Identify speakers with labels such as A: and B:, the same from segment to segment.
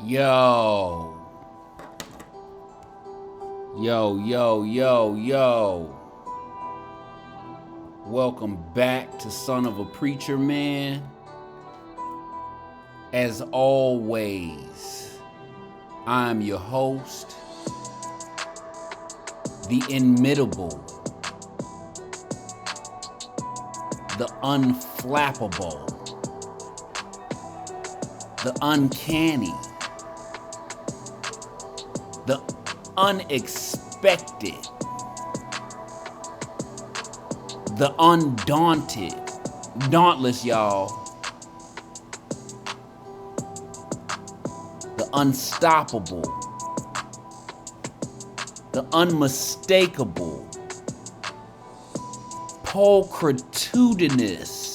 A: Yo. Welcome back to Son of a Preacher Man. As always, I'm your host, the inimitable, the unflappable, the uncanny, the unexpected, the undaunted, dauntless, y'all, the unstoppable, the unmistakable, pulchritudinous,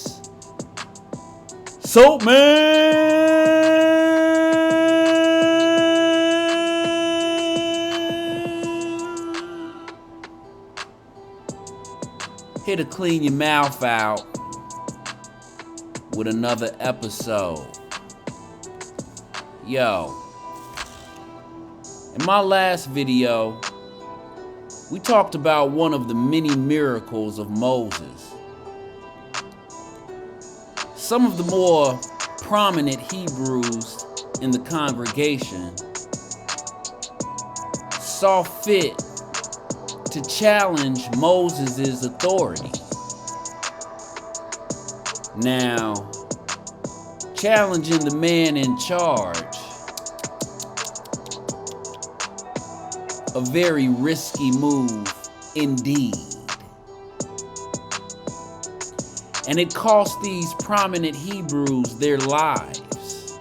A: Soap Man. Here to clean your mouth out with another episode. Yo, in my last video, we talked about one of the many miracles of Moses. Some of the more prominent Hebrews in the congregation saw fit to challenge Moses' authority. Now, challenging the man in charge, a very risky move indeed. And it cost these prominent Hebrews their lives.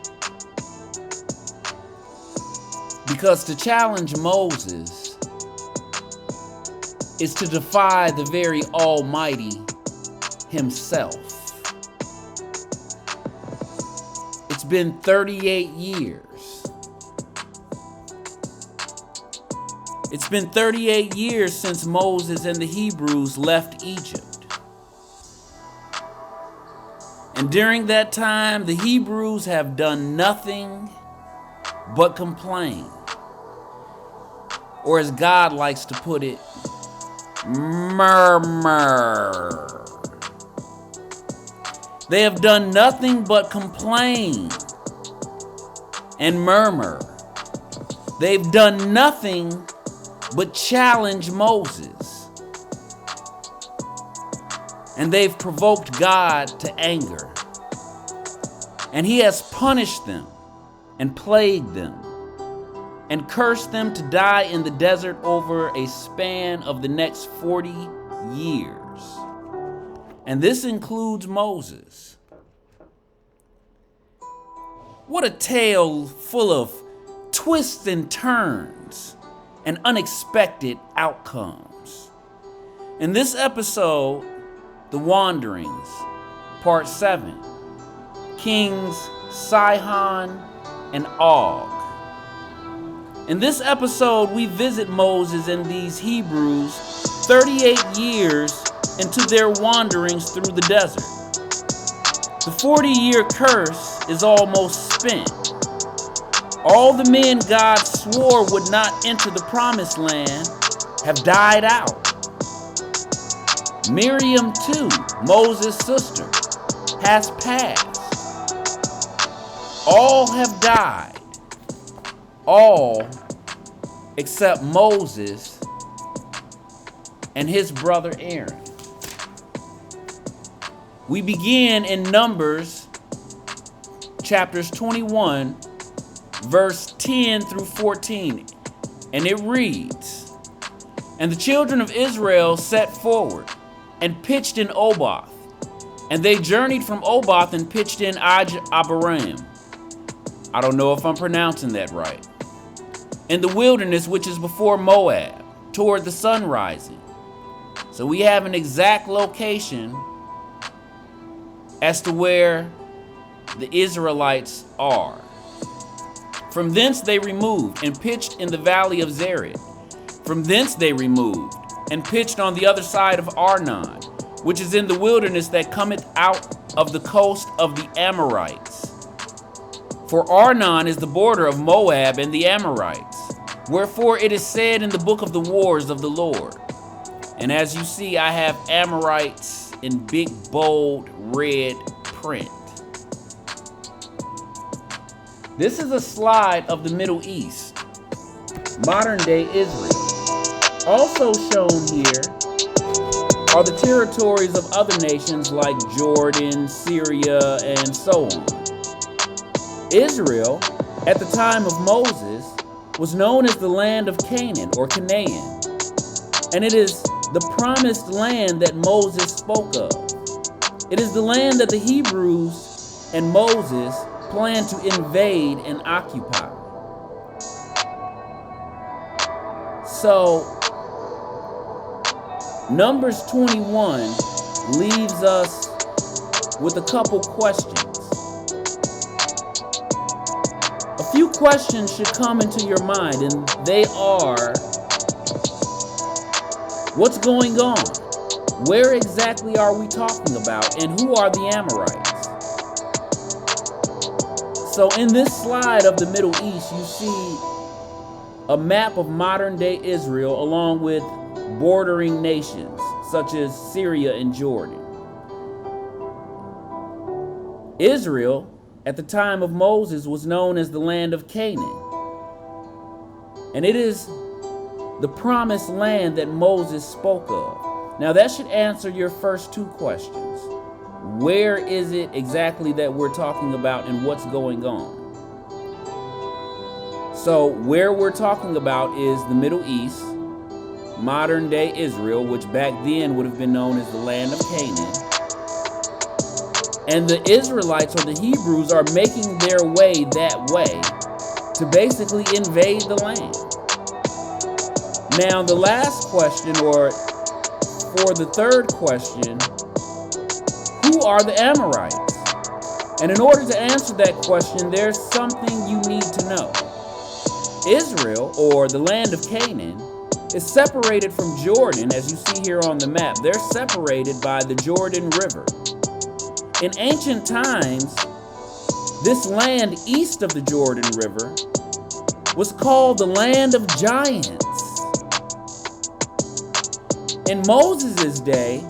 A: Because to challenge Moses is to defy the very Almighty himself. It's been 38 years. It's been 38 years since Moses and the Hebrews left Egypt. And during that time, the Hebrews have done nothing but complain. Or as God likes to put it, murmur. They have done nothing but complain and murmur. They've done nothing but challenge Moses. And they've provoked God to anger. And he has punished them and plagued them and cursed them to die in the desert over a span of the next 40 years. And this includes Moses. What a tale full of twists and turns and unexpected outcomes. In this episode, The Wanderings, Part 7, Kings Sihon and Og. In this episode, we visit Moses and these Hebrews 38 years into their wanderings through the desert. The 40-year curse is almost spent. All the men God swore would not enter the promised land have died out. Miriam, too, Moses' sister, has passed. All have died. All except Moses and his brother Aaron. We begin in Numbers chapters 21, verse 10 through 14, and it reads, "And the children of Israel set forward and pitched in Oboth, and they journeyed from Oboth and pitched in Abarim." I don't know if I'm pronouncing that right. "In the wilderness which is before Moab, toward the sun rising." So we have an exact location as to where the Israelites are. "From thence they removed and pitched in the valley of Zered. From thence they removed and pitched on the other side of Arnon, which is in the wilderness that cometh out of the coast of the Amorites. For Arnon is the border of Moab and the Amorites. Wherefore it is said in the book of the wars of the Lord. And as you see, I have Amorites in big, bold, red print. This is a slide of the Middle East, modern day Israel. Also shown here are the territories of other nations like Jordan, Syria, and so on. Israel, at the time of Moses, was known as the land of Canaan or Canaan, and it is the promised land that Moses spoke of. It is the land that the Hebrews and Moses planned to invade and occupy. So, Numbers 21 leaves us with a couple questions. A few questions should come into your mind, and they are, what's going on? Where exactly are we talking about? And who are the Amorites? So in this slide of the Middle East, you see a map of modern day Israel along with bordering nations such as Syria and Jordan. Israel, at the time of Moses, was known as the land of Canaan. And it is the promised land that Moses spoke of. Now that should answer your first two questions. Where is it exactly that we're talking about and what's going on? So where we're talking about is the Middle East, modern day Israel, which back then would have been known as the land of Canaan. And the Israelites or the Hebrews are making their way that way to basically invade the land. Now the last question, or for the third question, who are the Amorites? And in order to answer that question, there's something you need to know. Israel, or the land of Canaan, is separated from Jordan, as you see here on the map. They're separated by the Jordan River. In ancient times, this land east of the Jordan River was called the land of giants. In Moses' day,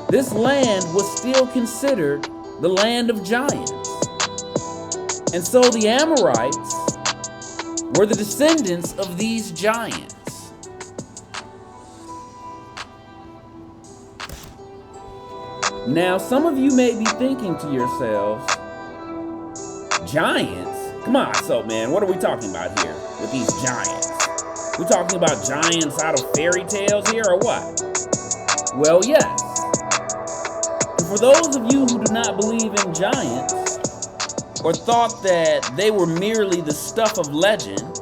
A: this land was still considered the land of giants. And so the Amorites were the descendants of these giants. Now, some of you may be thinking to yourselves, giants? Come on, so man, what are we talking about here with these giants? We talking about giants out of fairy tales here or what? Well, yes. And for those of you who do not believe in giants, or thought that they were merely the stuff of legend,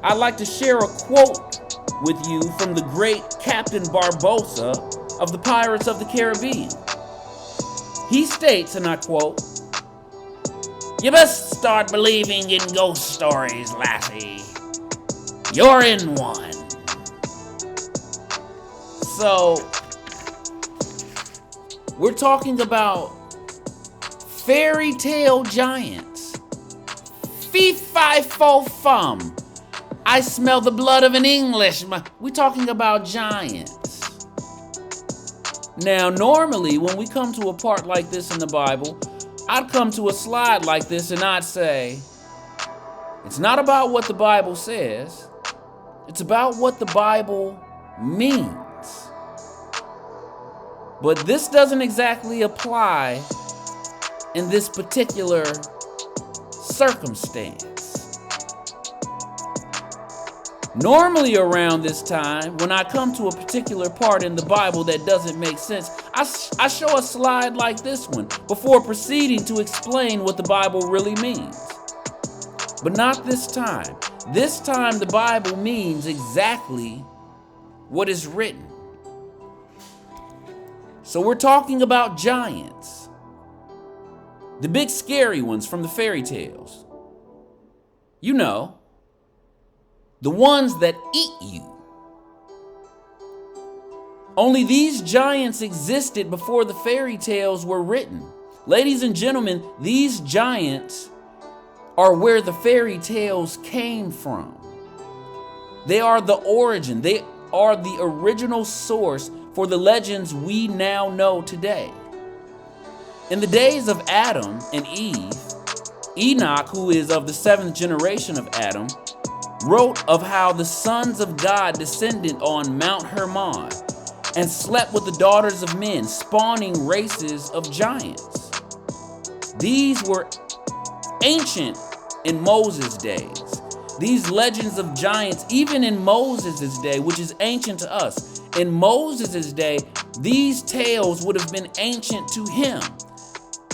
A: I'd like to share a quote with you from the great Captain Barbossa of the Pirates of the Caribbean. He states, and I quote, "You best start believing in ghost stories, lassie. You're in one." So, we're talking about fairy tale giants. Fee-fi-fo-fum. I smell the blood of an Englishman. We're talking about giants. Now, normally, when we come to a part like this in the Bible, I'd come to a slide like this and I'd say, it's not about what the Bible says, it's about what the Bible means. But this doesn't exactly apply in this particular circumstance. Normally around this time, when I come to a particular part in the Bible that doesn't make sense, I show a slide like this one before proceeding to explain what the Bible really means. But not this time. This time the Bible means exactly what is written. So we're talking about giants. The big scary ones from the fairy tales. You know, the ones that eat you. Only these giants existed before the fairy tales were written. Ladies and gentlemen, these giants are where the fairy tales came from. They are the origin. They are the original source for the legends we now know today. In the days of Adam and Eve, Enoch, who is of the 7th generation of Adam, wrote of how the sons of God descended on Mount Hermon and slept with the daughters of men, spawning races of giants. These were ancient in Moses' days. These legends of giants, even in Moses' day, which is ancient to us, in Moses' day, these tales would have been ancient to him.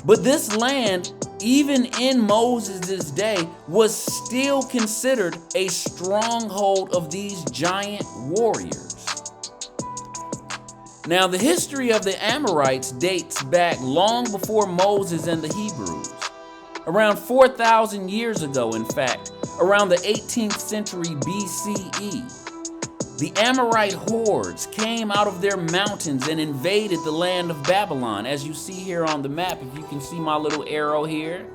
A: But this land, even in Moses' day, was still considered a stronghold of these giant warriors. Now, the history of the Amorites dates back long before Moses and the Hebrews. Around 4,000 years ago, in fact, around the 18th century BCE, the Amorite hordes came out of their mountains and invaded the land of Babylon, as you see here on the map. If you can see my little arrow here.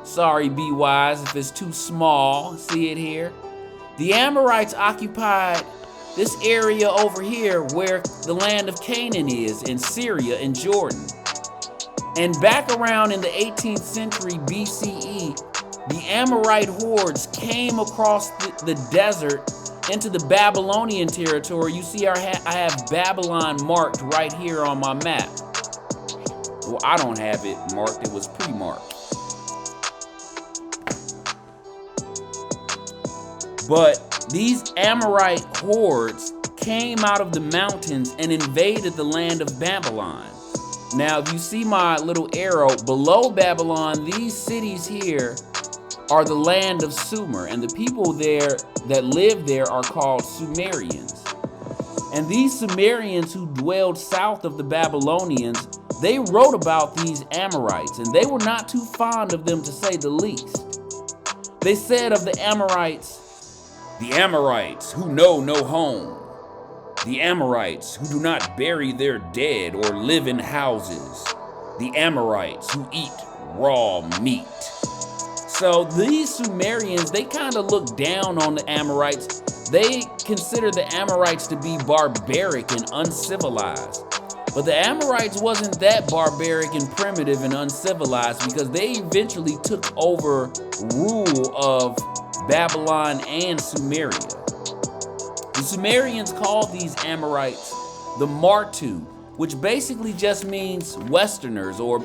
A: Sorry, be wise if it's too small. See it here? The Amorites occupied this area over here where the land of Canaan is, in Syria and Jordan. And back around in the 18th century BCE, the Amorite hordes came across the desert into the Babylonian territory. You see I have Babylon marked right here on my map. Well, I don't have it marked, it was pre-marked. But these Amorite hordes came out of the mountains and invaded the land of Babylon. Now, if you see my little arrow below Babylon, these cities here are the land of Sumer, and the people there that live there are called Sumerians. And these Sumerians who dwelled south of the Babylonians, they wrote about these Amorites, and they were not too fond of them, to say the least. They said of the Amorites who know no home, the Amorites who do not bury their dead or live in houses, the Amorites who eat raw meat. So these Sumerians, they kind of look down on the Amorites. They consider the Amorites to be barbaric and uncivilized. But the Amorites wasn't that barbaric and primitive and uncivilized, because they eventually took over rule of Babylon and Sumeria. The Sumerians called these Amorites the Martu, which basically just means Westerners, or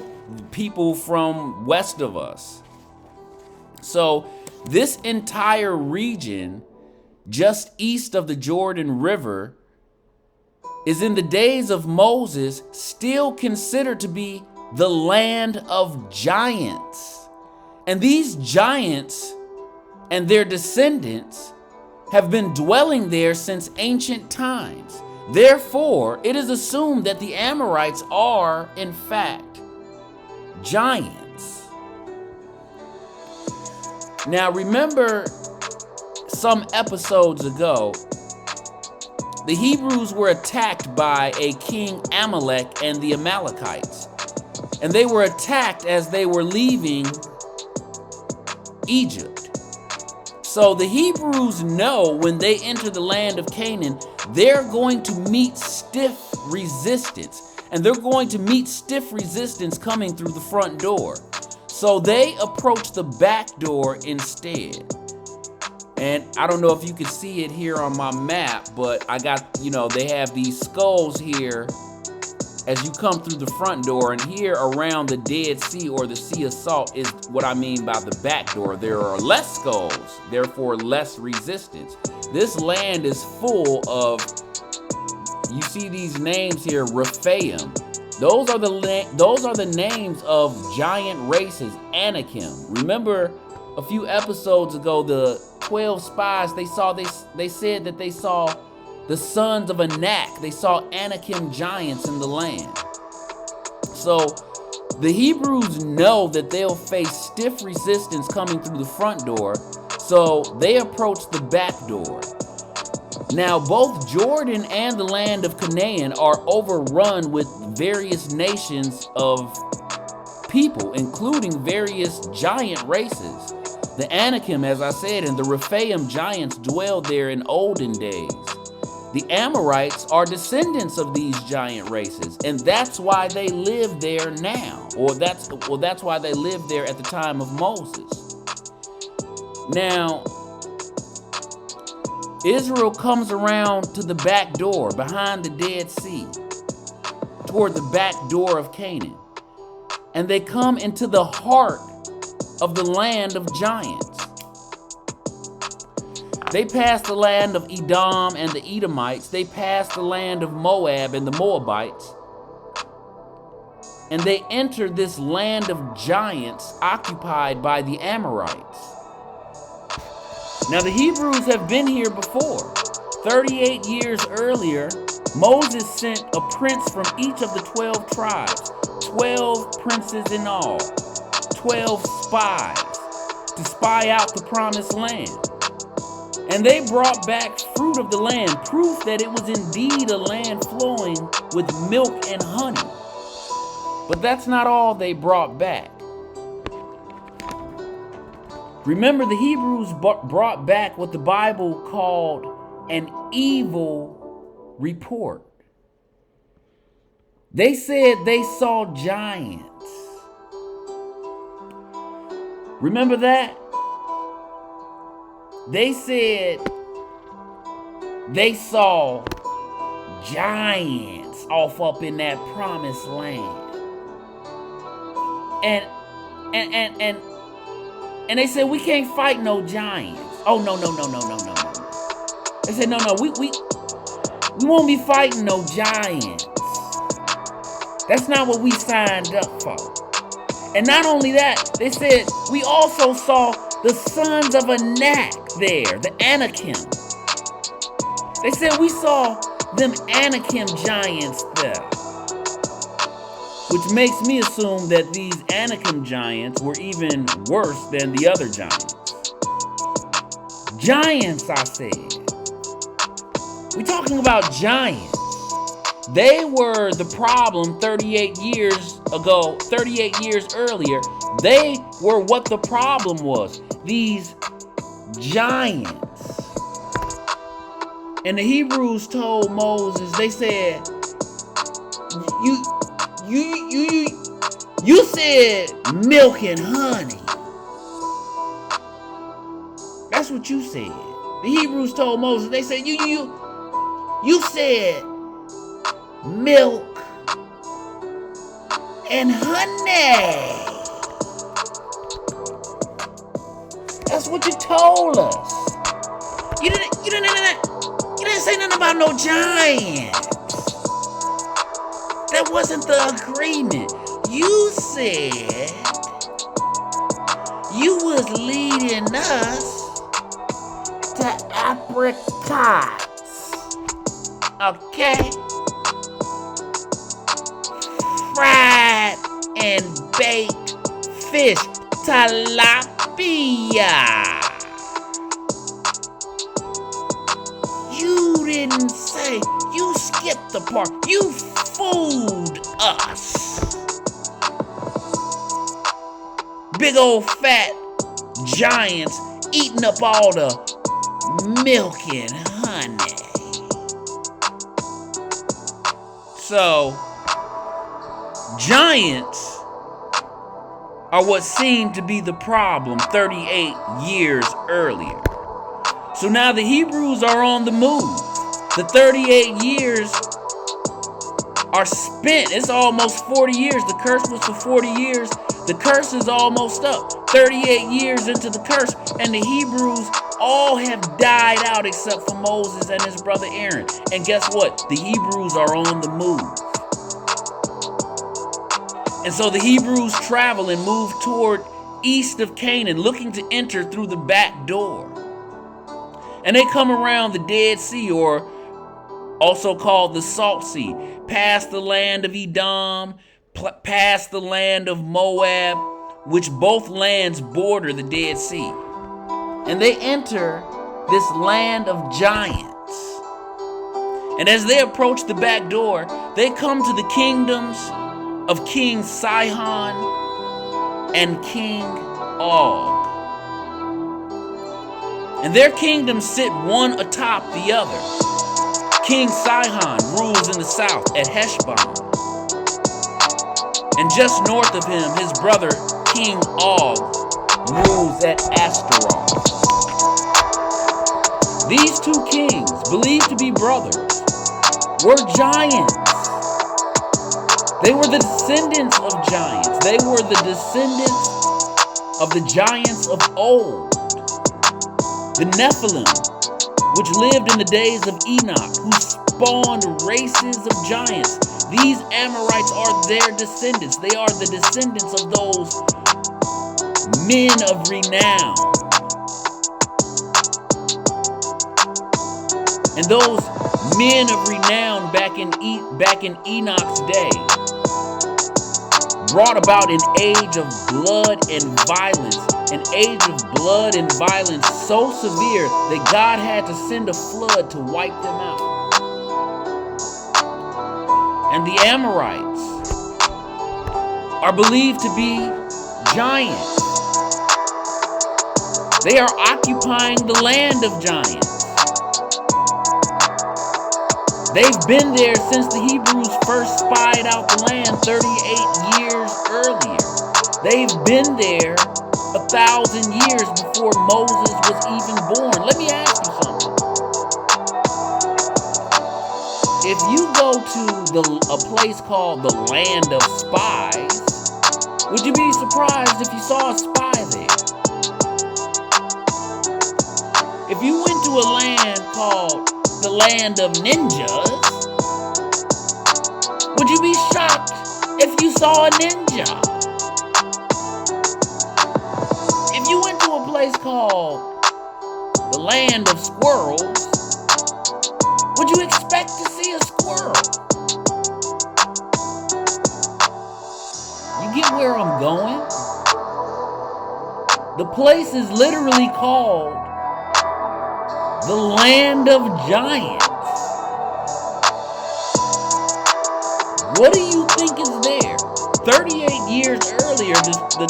A: people from west of us. So this entire region just east of the Jordan River is, in the days of Moses, still considered to be the land of giants. And these giants and their descendants have been dwelling there since ancient times. Therefore, it is assumed that the Amorites are, in fact, giants. Now, remember some episodes ago, the Hebrews were attacked by a king Amalek and the Amalekites. And they were attacked as they were leaving Egypt. So the Hebrews know when they enter the land of Canaan, they're going to meet stiff resistance. And they're going to meet stiff resistance coming through the front door. So they approach the back door instead. And I don't know if you can see it here on my map, but I got, they have these skulls here as you come through the front door. And here around the Dead Sea, or the Sea of Salt, is what I mean by the back door. There are less skulls, therefore less resistance. This land is full of, you see these names here, Rephaim. Those are the names of giant races. Anakim. Remember a few episodes ago, the 12 spies, they said that they saw the sons of Anak. They saw Anakim giants in the land. So the Hebrews know that they'll face stiff resistance coming through the front door, so they approach the back door. Now, both Jordan and the land of Canaan are overrun with various nations of people, including various giant races. The Anakim, as I said, and the Rephaim giants dwelled there in olden days. The Amorites are descendants of these giant races, and that's why they live there now, or that's why they lived there at the time of Moses. Now, Israel comes around to the back door behind the Dead Sea, toward the back door of Canaan, and they come into the heart of the land of giants. They pass the land of Edom and the Edomites. They pass the land of Moab and the Moabites. And they enter this land of giants occupied by the Amorites. Now the Hebrews have been here before. 38 years earlier, Moses sent a prince from each of the 12 tribes, 12 princes in all, 12 spies to spy out the promised land. And they brought back fruit of the land, proof that it was indeed a land flowing with milk and honey. But that's not all they brought back. Remember, the Hebrews brought back what the Bible called an evil report. They said they saw giants. Remember that? They said they saw giants off up in that promised land. And they said, we can't fight no giants. Oh, no. They said, no, we won't be fighting no giants. That's not what we signed up for. And not only that, they said, we also saw the sons of Anak there, the Anakim. They said, we saw them Anakim giants there. Which makes me assume that these Anakim giants were even worse than the other giants. Giants, I said. We're talking about giants. They were the problem 38 years ago, 38 years earlier. They were what the problem was. These giants. And the Hebrews told Moses, they said, you said milk and honey. That's what you said. The Hebrews told Moses, they said, you said milk and honey. That's what you told us. You didn't say nothing about no giants. That wasn't the agreement. You said you was leading us to apricots. Okay? Fried and baked fish. Tilapia. You didn't say. You skipped the part. You fooled us. Big old fat giants eating up all the milk and honey. So, giants are what seemed to be the problem 38 years earlier. So now the Hebrews are on the move. The 38 years are spent. It's almost 40 years. The curse was for 40 years. The curse is almost up. 38 years into the curse, and the Hebrews all have died out except for Moses and his brother Aaron. And guess what? The Hebrews are on the move. And so the Hebrews travel and move toward east of Canaan, looking to enter through the back door. And they come around the Dead Sea, or also called the Salt Sea, past the land of Edom, past the land of Moab, which both lands border the Dead Sea. And they enter this land of giants. And as they approach the back door, they come to the kingdoms of King Sihon and King Og. And their kingdoms sit one atop the other. King Sihon rules in the south at Heshbon. And just north of him, his brother King Og rules at Ashtaroth. These two kings, believed to be brothers, were giants. They were the descendants of giants. They were the descendants of the giants of old. The Nephilim, which lived in the days of Enoch, who spawned races of giants. These Amorites are their descendants. They are the descendants of those men of renown. And those men of renown back in Enoch's day brought about an age of blood and violence. An age of blood and violence so severe that God had to send a flood to wipe them out. And the Amorites are believed to be giants. They are occupying the land of giants. They've been there since the Hebrews first spied out the land 38 years earlier. They've been there 1,000 years before Moses was even born. Let me ask you something. If you go to a place called the Land of Spies, would you be surprised if you saw a spy there? If you went to a land called the Land of Ninjas, would you be shocked if you saw a ninja? If you went to a place called the Land of Squirrels, would you expect to see a squirrel? You get where I'm going? The place is literally called the Land of Giants. What do you think is there? 38 years earlier, the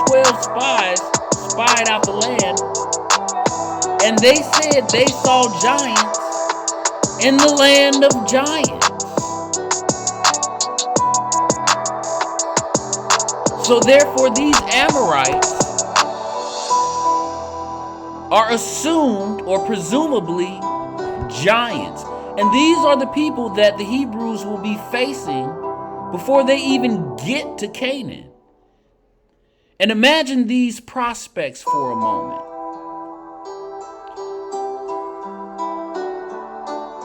A: 12 spies spied out the land, and they said they saw giants in the Land of Giants. So therefore, these Amorites are assumed or presumably giants. And these are the people that the Hebrews will be facing before they even get to Canaan. And imagine these prospects for a moment.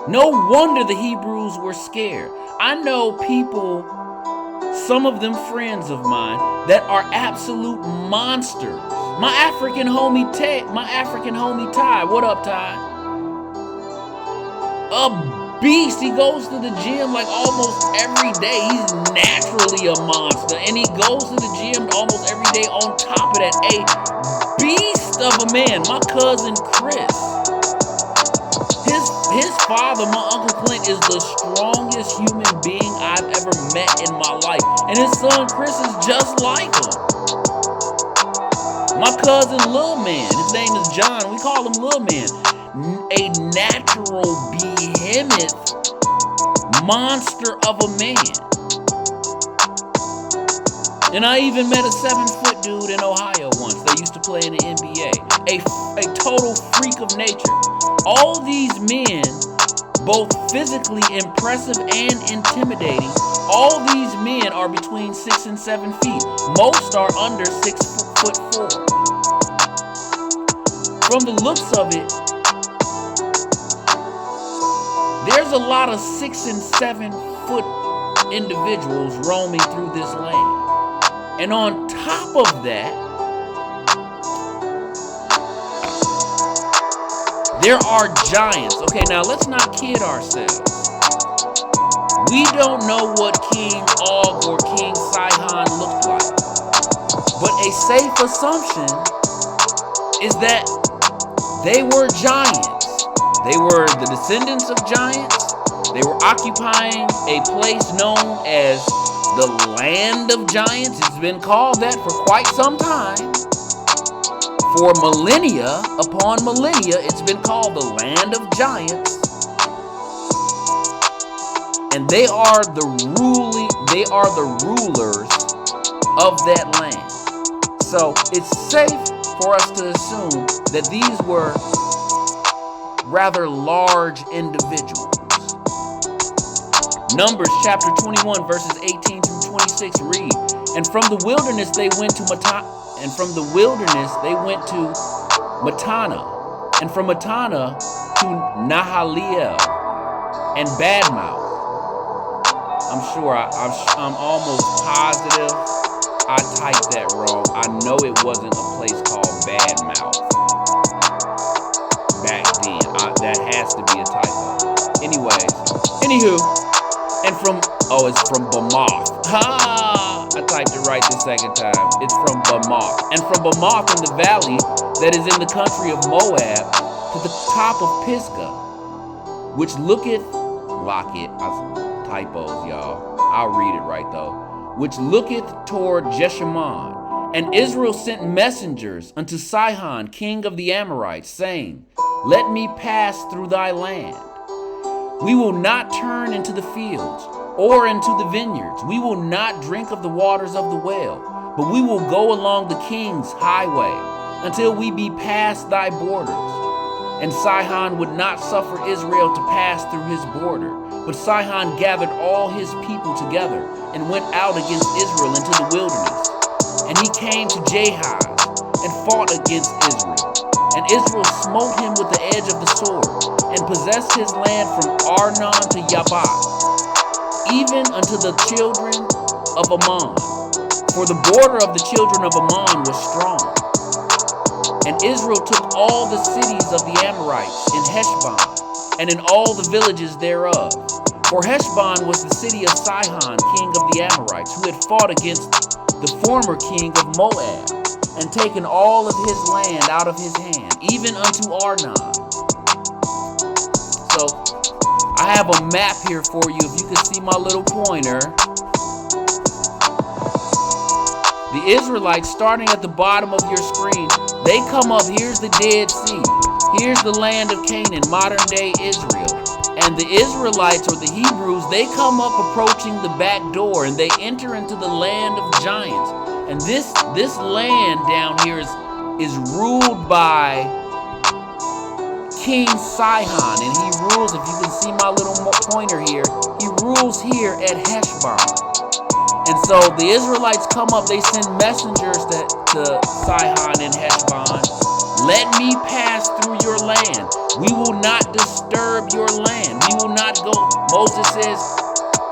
A: No wonder the Hebrews were scared. I know people, some of them friends of mine, that are absolute monsters. My African homie Ty, what up, Ty? A beast. He goes to the gym like almost every day. He's naturally a monster, and he goes to the gym almost every day. On top of that, a beast of a man. My cousin Chris, his father, my Uncle Clint, is the strongest human being I've ever met in my life, and his son Chris is just like him. My cousin Lil Man, his name is John, we call him Lil Man, a natural behemoth monster of a man. And I even met a 7-foot dude in Ohio once. They used to play in the NBA. A total freak of nature. All these men, both physically impressive and intimidating, all these men are between 6 and 7 feet. Most are under 6'4". From the looks of it, there's a lot of 6 and 7 foot individuals roaming through this land. And on top of that, there are giants. Okay, now let's not kid ourselves. We don't know what King Og or King Sihon looked like. But a safe assumption is that they were giants. They were the descendants of giants. They were occupying a place known as the Land of Giants. It's been called that for quite some time. For millennia upon millennia, it's been called the land of giants. And they are the rulers of that land. So it's safe for us to assume that these were rather large individuals. Numbers chapter 21 verses 18 through 26 read, and from the wilderness they went to Matana, and from Matana to Nahaliel and Badmouth. I'm almost positive I typed that wrong. I know it wasn't a place called Badmouth back then. That has to be a typo. Anywho, and it's from Bamoth. Ha! I typed it right the second time. It's from Bamoth. And from Bamoth in the valley that is in the country of Moab to the top of Pisgah, which typos, y'all. I'll read it right though. Which looketh toward Jeshimon. And Israel sent messengers unto Sihon, king of the Amorites, saying, let me pass through thy land. We will not turn into the fields or into the vineyards. We will not drink of the waters of the well, but we will go along the king's highway until we be past thy borders. And Sihon would not suffer Israel to pass through his border. But Sihon gathered all his people together and went out against Israel into the wilderness. And he came to Jahaz and fought against Israel. And Israel smote him with the edge of the sword and possessed his land from Arnon to Yabbah, even unto the children of Ammon. For the border of the children of Ammon was strong. And Israel took all the cities of the Amorites in Heshbon, and in all the villages thereof. For Heshbon was the city of Sihon, king of the Amorites, who had fought against the former king of Moab, and taken all of his land out of his hand, even unto Arnon. So, I have a map here for you, if you can see my little pointer. The Israelites, starting at the bottom of your screen, they come up, here's the Dead Sea. Here's the land of Canaan, modern day Israel. And the Israelites, or the Hebrews, they come up approaching the back door and they enter into the land of giants. And this land down here is ruled by King Sihon. And he rules, if you can see my little pointer here, he rules here at Heshbon. And so the Israelites come up, they send messengers to Sihon and Heshbon. Let me pass through your land. We will not disturb your land. We will not go. Moses says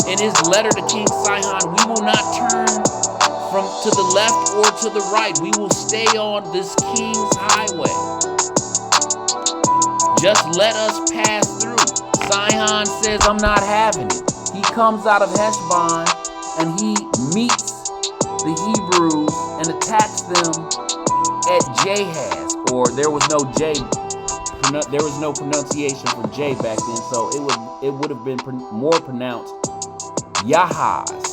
A: in his letter to King Sihon, we will not turn to the left or to the right. We will stay on this king's highway. Just let us pass through. Sihon says, I'm not having it. He comes out of Heshbon and he meets the Hebrews and attacks them at Jahaz. Or there was no J, there was no pronunciation for J back then, so it would have been more pronounced Yahaz.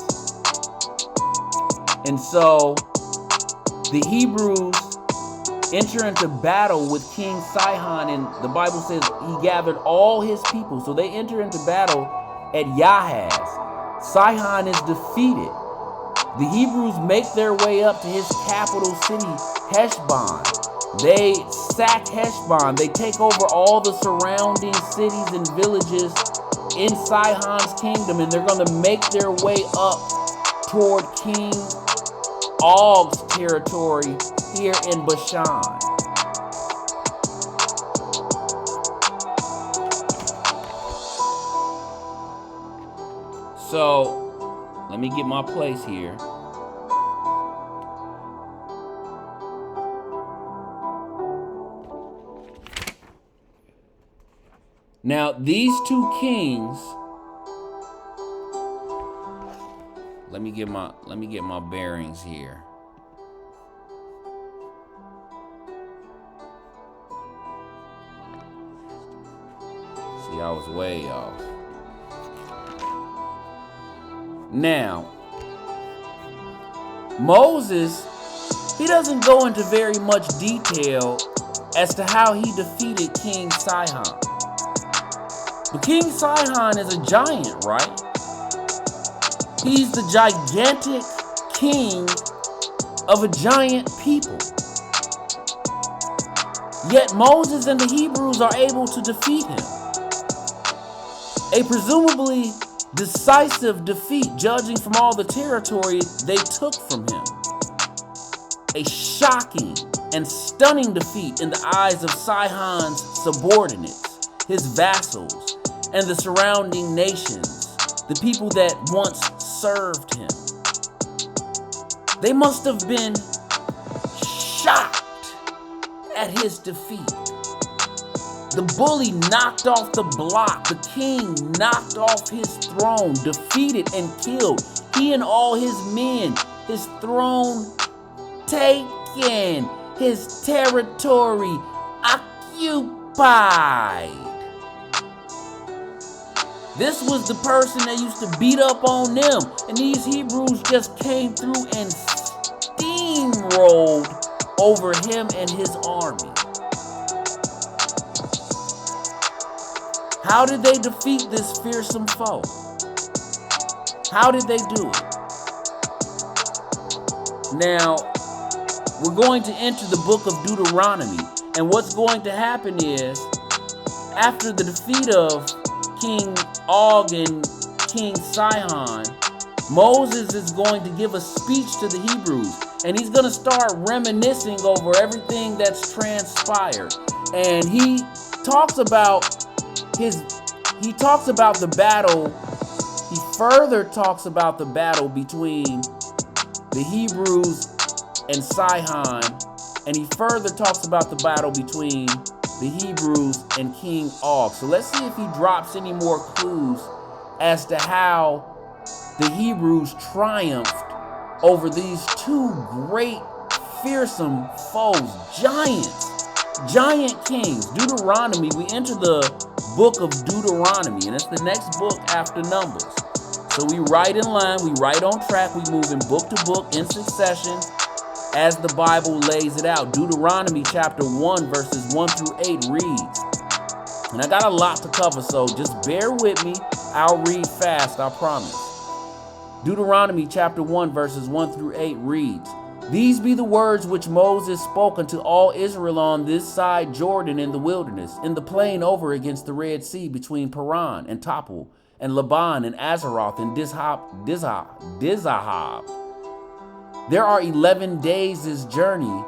A: And so the Hebrews enter into battle with King Sihon, and the Bible says he gathered all his people. So they enter into battle at Yahaz. Sihon is defeated. The Hebrews make their way up to his capital city, Heshbon. They sack Heshbon. They take over all the surrounding cities and villages in Sihon's kingdom, and they're going to make their way up toward King Og's territory here in Bashan. So, let me get my place here. Now, these two kings, let me get my bearings here. See, I was way off. Now, Moses he doesn't go into very much detail as to how he defeated King Sihon. But King Sihon is a giant, right? He's the gigantic king of a giant people. Yet Moses and the Hebrews are able to defeat him. A presumably decisive defeat, judging from all the territory they took from him. A shocking and stunning defeat in the eyes of Sihon's subordinates, his vassals, and the surrounding nations, the people that once served him. They must have been shocked at his defeat. The bully knocked off the block. The king knocked off his throne, defeated and killed. He and all his men, his throne taken, his territory occupied. This was the person that used to beat up on them. And these Hebrews just came through and steamrolled over him and his army. How did they defeat this fearsome foe? How did they do it? Now, we're going to enter the book of Deuteronomy. And what's going to happen is, after the defeat of King Og and King Sihon, Moses is going to give a speech to the Hebrews. And he's going to start reminiscing over everything that's transpired. And he talks about the battle. He further talks about the battle between the Hebrews and Sihon. And he further talks about the battle between the Hebrews and King Og. So let's see if he drops any more clues as to how the Hebrews triumphed over these two great, fearsome foes, giant kings. Deuteronomy, we enter the book of Deuteronomy, and it's the next book after Numbers. So we write in line, we write on track, we move in book to book in succession as the Bible lays it out. Deuteronomy chapter 1 verses 1 through 8 reads, and I got a lot to cover, so just bear with me. I'll read fast, I promise. Deuteronomy chapter 1 verses 1 through 8 reads, "These be the words which Moses spoke unto all Israel on this side Jordan in the wilderness, in the plain over against the Red Sea, between Paran and Topul, and Laban and Azaroth and Dizahab. There are 11 days' journey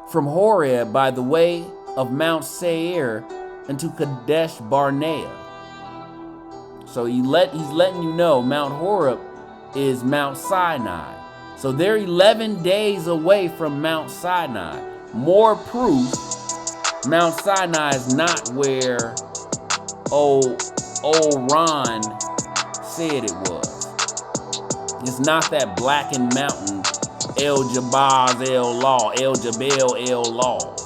A: from Horeb by the way of Mount Seir unto Kadesh Barnea." So he's letting you know Mount Horeb is Mount Sinai. So they're 11 days away from Mount Sinai. More proof, Mount Sinai is not where old Ron said it was. It's not that blackened mountain, El Jabaz El Law, El Jabal El Laws.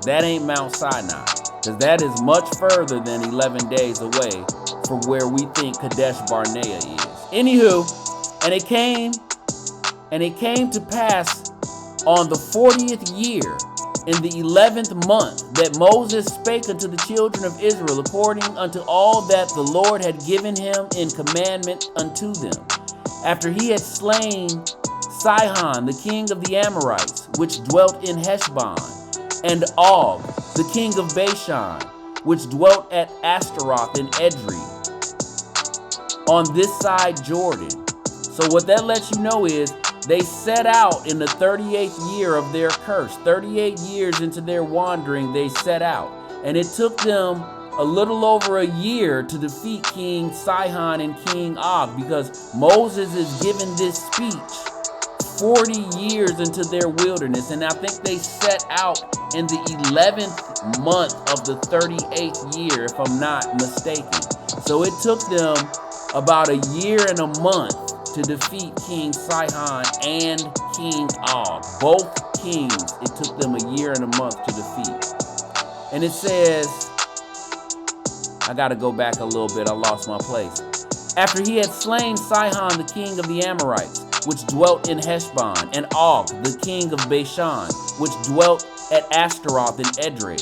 A: That ain't Mount Sinai, because that is much further than 11 days away from where we think Kadesh Barnea is. Anywho, and it came to pass on the 40th year, in the 11th month, that Moses spake unto the children of Israel according unto all that the Lord had given him in commandment unto them. After he had slain Sihon, the king of the Amorites, which dwelt in Heshbon, and Og, the king of Bashan, which dwelt at Ashtaroth and Edrei, on this side Jordan. So what that lets you know is they set out in the 38th year of their curse. 38 years into their wandering, they set out. And it took them a little over a year to defeat King Sihon and King Og, because Moses is giving this speech 40 years into their wilderness. And I think they set out in the 11th month of the 38th year, if I'm not mistaken. So it took them about a year and a month to defeat King Sihon and King Og. Both kings, it took them a year and a month to defeat. And it says, I got to go back a little bit, I lost my place. After he had slain Sihon, the king of the Amorites, which dwelt in Heshbon, and Og, the king of Bashan, which dwelt at Ashtaroth and Edrei,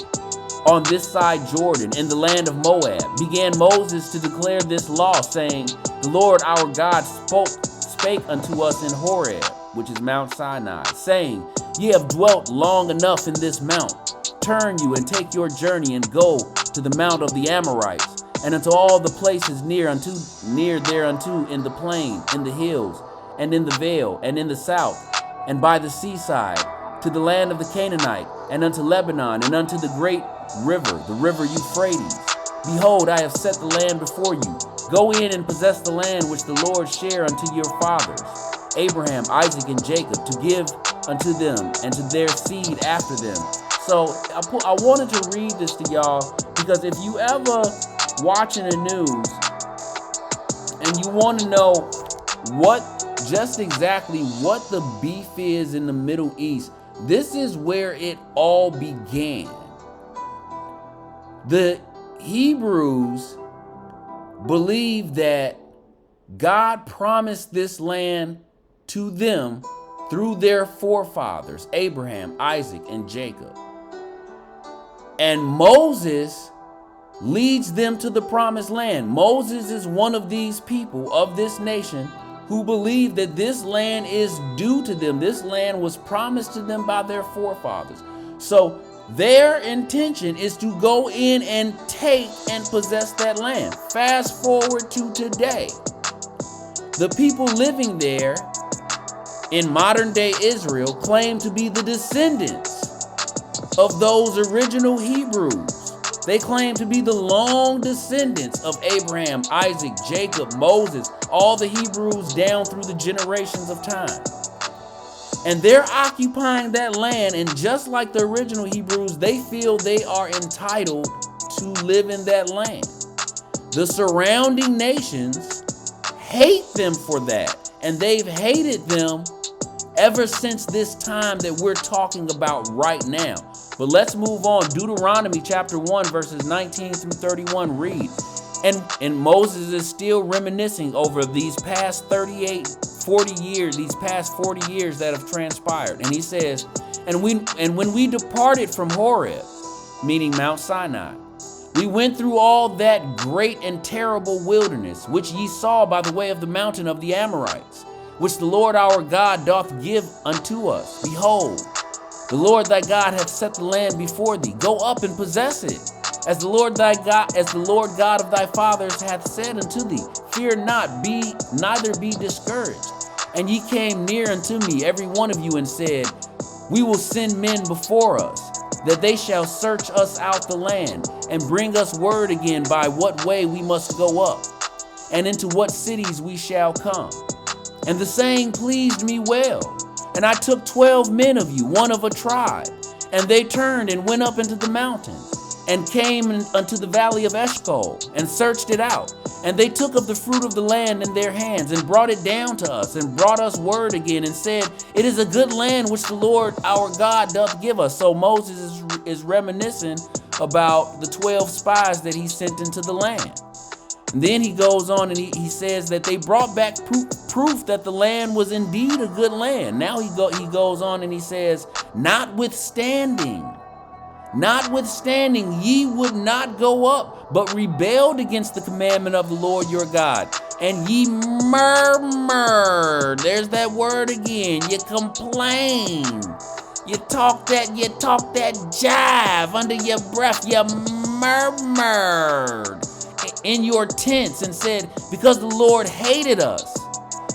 A: on this side Jordan, in the land of Moab, began Moses to declare this law, saying, the Lord our God spake unto us in Horeb, which is Mount Sinai, saying, ye have dwelt long enough in this mount. Turn you and take your journey and go to the mount of the Amorites, and unto all the places near thereunto in the plain, in the hills, and in the vale, and in the south, and by the seaside, to the land of the Canaanite, and unto Lebanon, and unto the great river, the river Euphrates. Behold, I have set the land before you. Go in and possess the land which the Lord share unto your fathers, Abraham, Isaac, and Jacob, to give unto them and to their seed after them. So I wanted to read this to y'all because if you ever watching the news and you want to know just exactly what the beef is in the Middle East, this is where it all began. The Hebrews believed that God promised this land to them through their forefathers, Abraham, Isaac, and Jacob. And Moses leads them to the promised land. Moses is one of these people of this nation who believe that this land is due to them. This land was promised to them by their forefathers. So their intention is to go in and take and possess that land. Fast forward to today. The people living there in modern day Israel claim to be the descendants of those original Hebrews. They claim to be the long descendants of Abraham, Isaac, Jacob, Moses, all the Hebrews down through the generations of time. And they're occupying that land, and just like the original Hebrews, they feel they are entitled to live in that land. The surrounding nations hate them for that, and they've hated them ever since this time that we're talking about right now. But let's move on. Deuteronomy chapter 1 verses 19 through 31 read. And Moses is still reminiscing over these past 40 years that have transpired. And he says, and when we departed from Horeb, meaning Mount Sinai, we went through all that great and terrible wilderness, which ye saw by the way of the mountain of the Amorites, which the Lord our God doth give unto us. Behold, the Lord thy God hath set the land before thee. Go up and possess it, as the Lord God of thy fathers hath said unto thee. Fear not, neither be discouraged. And ye came near unto me, every one of you, and said, we will send men before us, that they shall search us out the land, and bring us word again by what way we must go up, and into what cities we shall come. And the saying pleased me well. And I took 12 men of you, one of a tribe, and they turned and went up into the mountain, and came unto the valley of Eshcol, and searched it out. And they took of the fruit of the land in their hands, and brought it down to us, and brought us word again, and said, it is a good land which the Lord our God doth give us. So Moses is reminiscing about the 12 spies that he sent into the land. And then he goes on and he says that they brought back proof that the land was indeed a good land. Now he goes on and he says, notwithstanding, ye would not go up, but rebelled against the commandment of the Lord your God. And ye murmured. There's that word again. You complain. You talk that jive under your breath. You murmured in your tents and said, because the Lord hated us,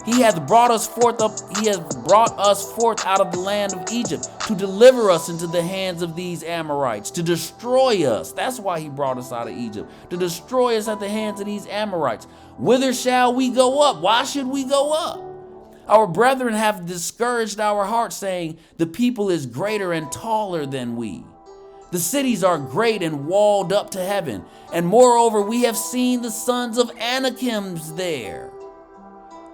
A: he hath brought us forth out of the land of Egypt to deliver us into the hands of these Amorites, to destroy us. That's why he brought us out of Egypt, to destroy us at the hands of these Amorites. Whither shall we go up? Why should we go up? Our brethren have discouraged our hearts, saying, the people is greater and taller than we. The cities are great and walled up to heaven. And moreover, we have seen the sons of Anakims there.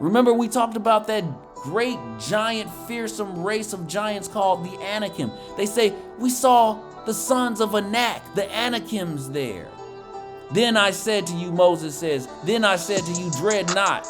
A: Remember, we talked about that great, giant, fearsome race of giants called the Anakim. They say, we saw the sons of Anak, the Anakims there. Then I said to you, Moses says, then I said to you, dread not,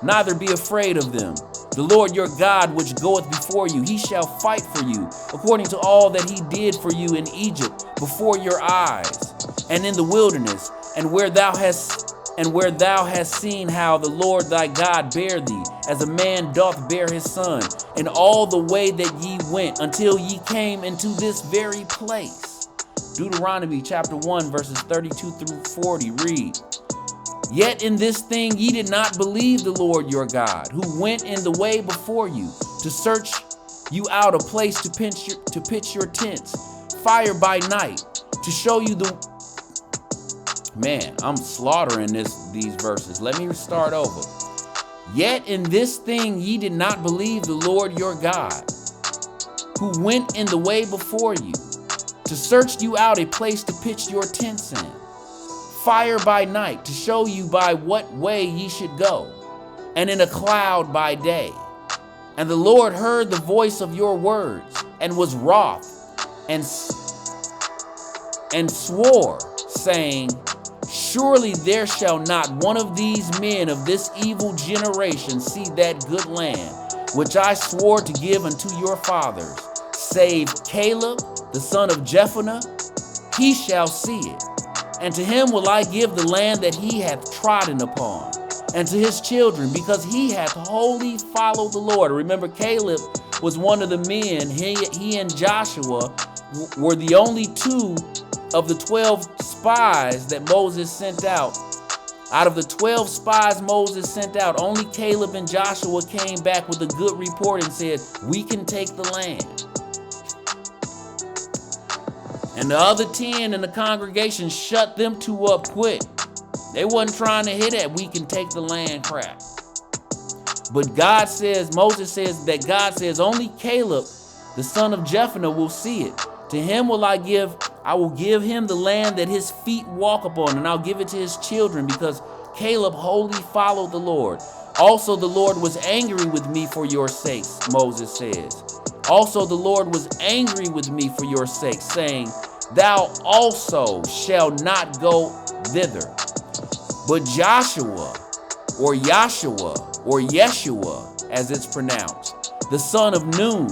A: neither be afraid of them. The Lord your God, which goeth before you, he shall fight for you, according to all that he did for you in Egypt, before your eyes, and in the wilderness, and where thou hast seen how the Lord thy God bare thee, as a man doth bear his son, in all the way that ye went, until ye came into this very place. Deuteronomy chapter 1, verses 32 through 40 read, Yet in this thing ye did not believe the Lord your God, who went in the way before you, to search you out a place to pitch your tents, fire by night, to show you the... Man, I'm slaughtering these verses. Let me start over. Yet in this thing ye did not believe the Lord your God, who went in the way before you, to search you out a place to pitch your tents in, fire by night, to show you by what way ye should go, and in a cloud by day. And the Lord heard the voice of your words, and was wroth, and swore, saying, Surely there shall not one of these men of this evil generation see that good land, which I swore to give unto your fathers, save Caleb, the son of Jephunneh, he shall see it. And to him will I give the land that he hath trodden upon, and to his children, because he hath wholly followed the Lord. Remember, Caleb was one of the men. He and Joshua were the only two of the 12 spies that Moses sent out. Out of the 12 spies Moses sent out, only Caleb and Joshua came back with a good report and said, we can take the land. And the other 10 in the congregation shut them two up quick. They wasn't trying to hit that we can take the land crap. But Moses says that God says only Caleb, the son of Jephunneh, will see it. To him I will give him the land that his feet walk upon, and I'll give it to his children, because Caleb wholly followed the Lord. Also the Lord was angry with me for your sakes, Moses says. Also the Lord was angry with me for your sake, saying, Thou also shalt not go thither. But Joshua, or Yahshua, or Yeshua, as it's pronounced, the son of Nun,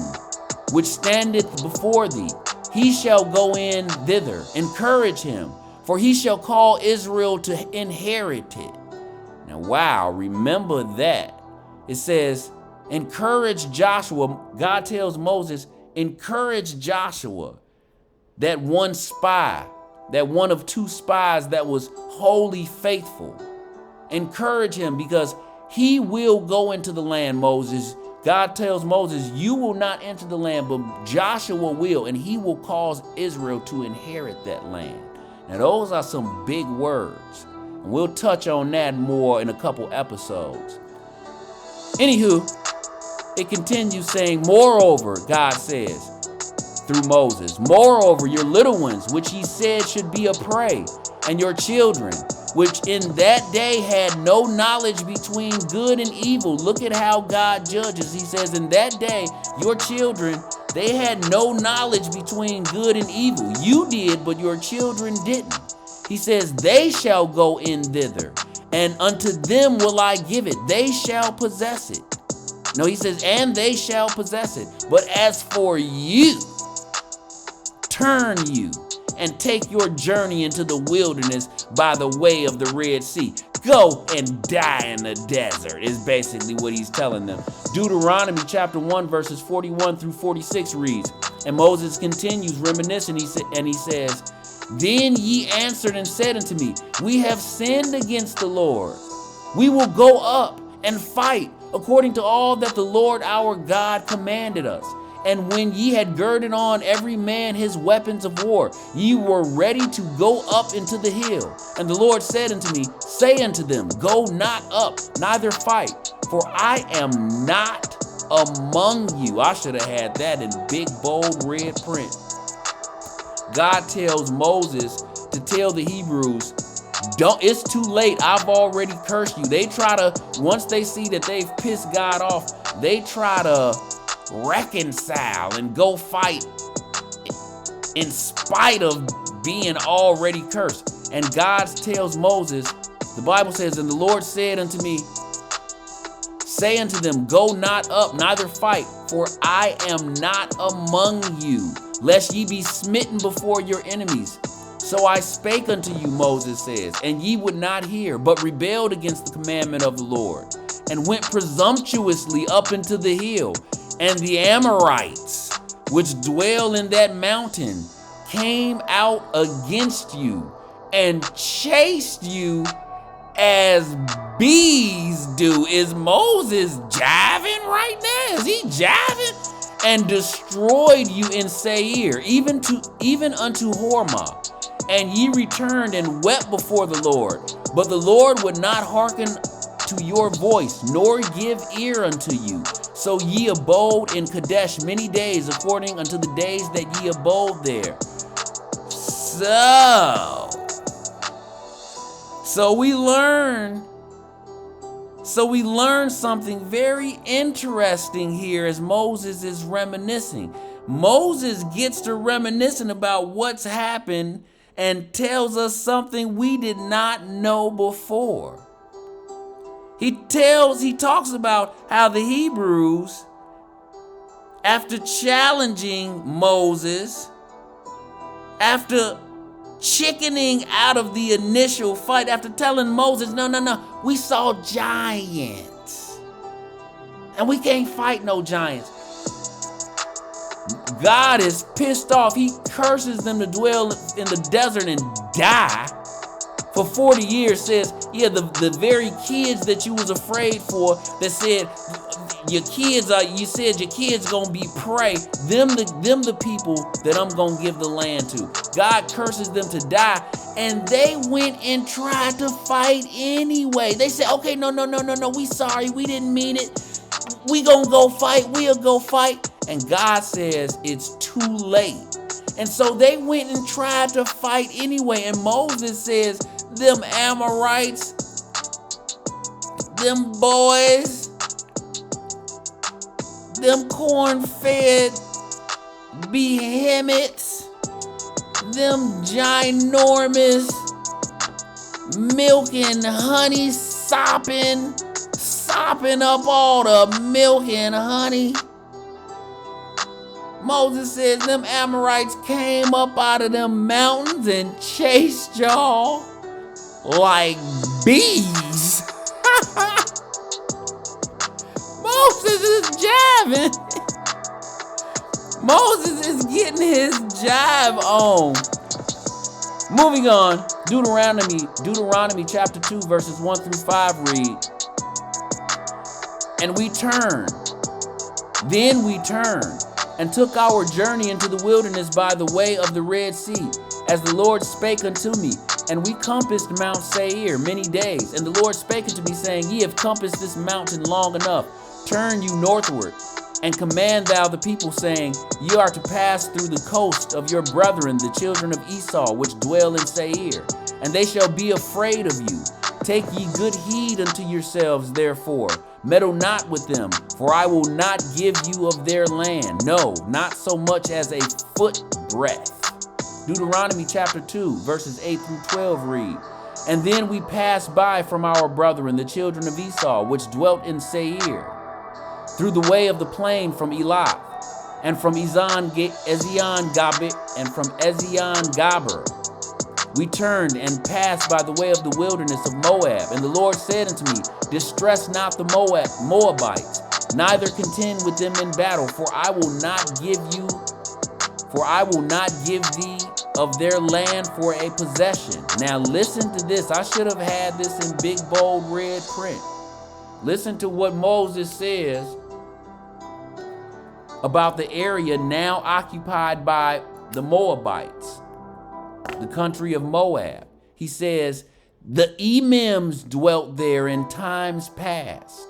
A: which standeth before thee, he shall go in thither. Encourage him, for he shall call Israel to inherit it. Now, wow, remember that. It says, encourage Joshua. God tells Moses, encourage Joshua, that one spy, that one of two spies that was wholly faithful. Encourage him, because he will go into the land, Moses. God tells Moses, you will not enter the land, but Joshua will, and he will cause Israel to inherit that land. Now, those are some big words, and we'll touch on that more in a couple episodes. Anywho, it continues saying, moreover, God says through Moses, moreover, your little ones, which he said should be a prey, and your children, which in that day had no knowledge between good and evil. Look at how God judges. He says, in that day, your children, they had no knowledge between good and evil. You did, but your children didn't. He says, they shall go in thither, and unto them will I give it. They shall possess it. No, he says, and they shall possess it. But as for you, turn you and take your journey into the wilderness by the way of the Red Sea. Go and die in the desert is basically what he's telling them. Deuteronomy chapter 1 verses 41 through 46 reads, and Moses continues reminiscing, and he says, Then ye answered and said unto me, We have sinned against the Lord. We will go up and fight according to all that the Lord our God commanded us. And when ye had girded on every man his weapons of war, ye were ready to go up into the hill. And the Lord said unto me, Say unto them, Go not up, neither fight, for I am not among you. I should have had that in big, bold, red print. God tells Moses to tell the Hebrews, it's too late. I've already cursed you. They try to, once they see that they've pissed God off, they try to reconcile and go fight in spite of being already cursed. And God tells Moses, the Bible says, And the Lord said unto me, Say unto them, go not up, neither fight, for I am not among you, lest ye be smitten before your enemies. So I spake unto you, Moses says, and ye would not hear, but rebelled against the commandment of the Lord, and went presumptuously up into the hill. And the Amorites, which dwell in that mountain, came out against you, and chased you as bees do. Is Moses jiving right now? Is he jiving? And destroyed you in Seir, even unto Hormah. And ye returned and wept before the Lord. But the Lord would not hearken to your voice, nor give ear unto you. So ye abode in Kadesh many days, according unto the days that ye abode there. So we learn something very interesting here as Moses is reminiscing. Moses gets to reminiscing about what's happened and tells us something we did not know before. He talks about how the Hebrews, after challenging Moses, after chickening out of the initial fight, after telling Moses, no, we saw giants, and we can't fight no giants. God is pissed off. He curses them to dwell in the desert and die for 40 years. Says, yeah, the very kids that you was afraid for, that said you said your kids gonna be prey, them the people that I'm gonna give the land to. God curses them to die, and they went and tried to fight anyway. They said, okay, no, we sorry, we didn't mean it. We gonna go fight, we'll go fight. And God says it's too late. And so they went and tried to fight anyway. And Moses says, them Amorites, them boys, them corn-fed behemoths, them ginormous milk and honey sopping up all the milk and honey. Moses says them Amorites came up out of them mountains and chased y'all like bees. Moses is jiving. Moses is getting his jive on. Moving on, Deuteronomy chapter 2, verses 1 through 5 read, and then we turned, and took our journey into the wilderness by the way of the Red Sea, as the Lord spake unto me. And we compassed Mount Seir many days. And the Lord spake unto me, saying, ye have compassed this mountain long enough. Turn you northward, and command thou the people, saying, ye are to pass through the coast of your brethren, the children of Esau, which dwell in Seir. And they shall be afraid of you. Take ye good heed unto yourselves, therefore. Meddle not with them, for I will not give you of their land, no, not so much as a foot breadth. Deuteronomy chapter 2, verses 8 through 12 read, and then we passed by from our brethren, the children of Esau, which dwelt in Seir, through the way of the plain from Elath, and from Ezion Gaber. We turned and passed by the way of the wilderness of Moab. And the Lord said unto me, distress not the Moabites, neither contend with them in battle, for I will not give thee of their land for a possession. Now listen to this. I should have had this in big, bold, red print. Listen to what Moses says about the area now occupied by the Moabites, the country of Moab. He says, the Emims dwelt there in times past,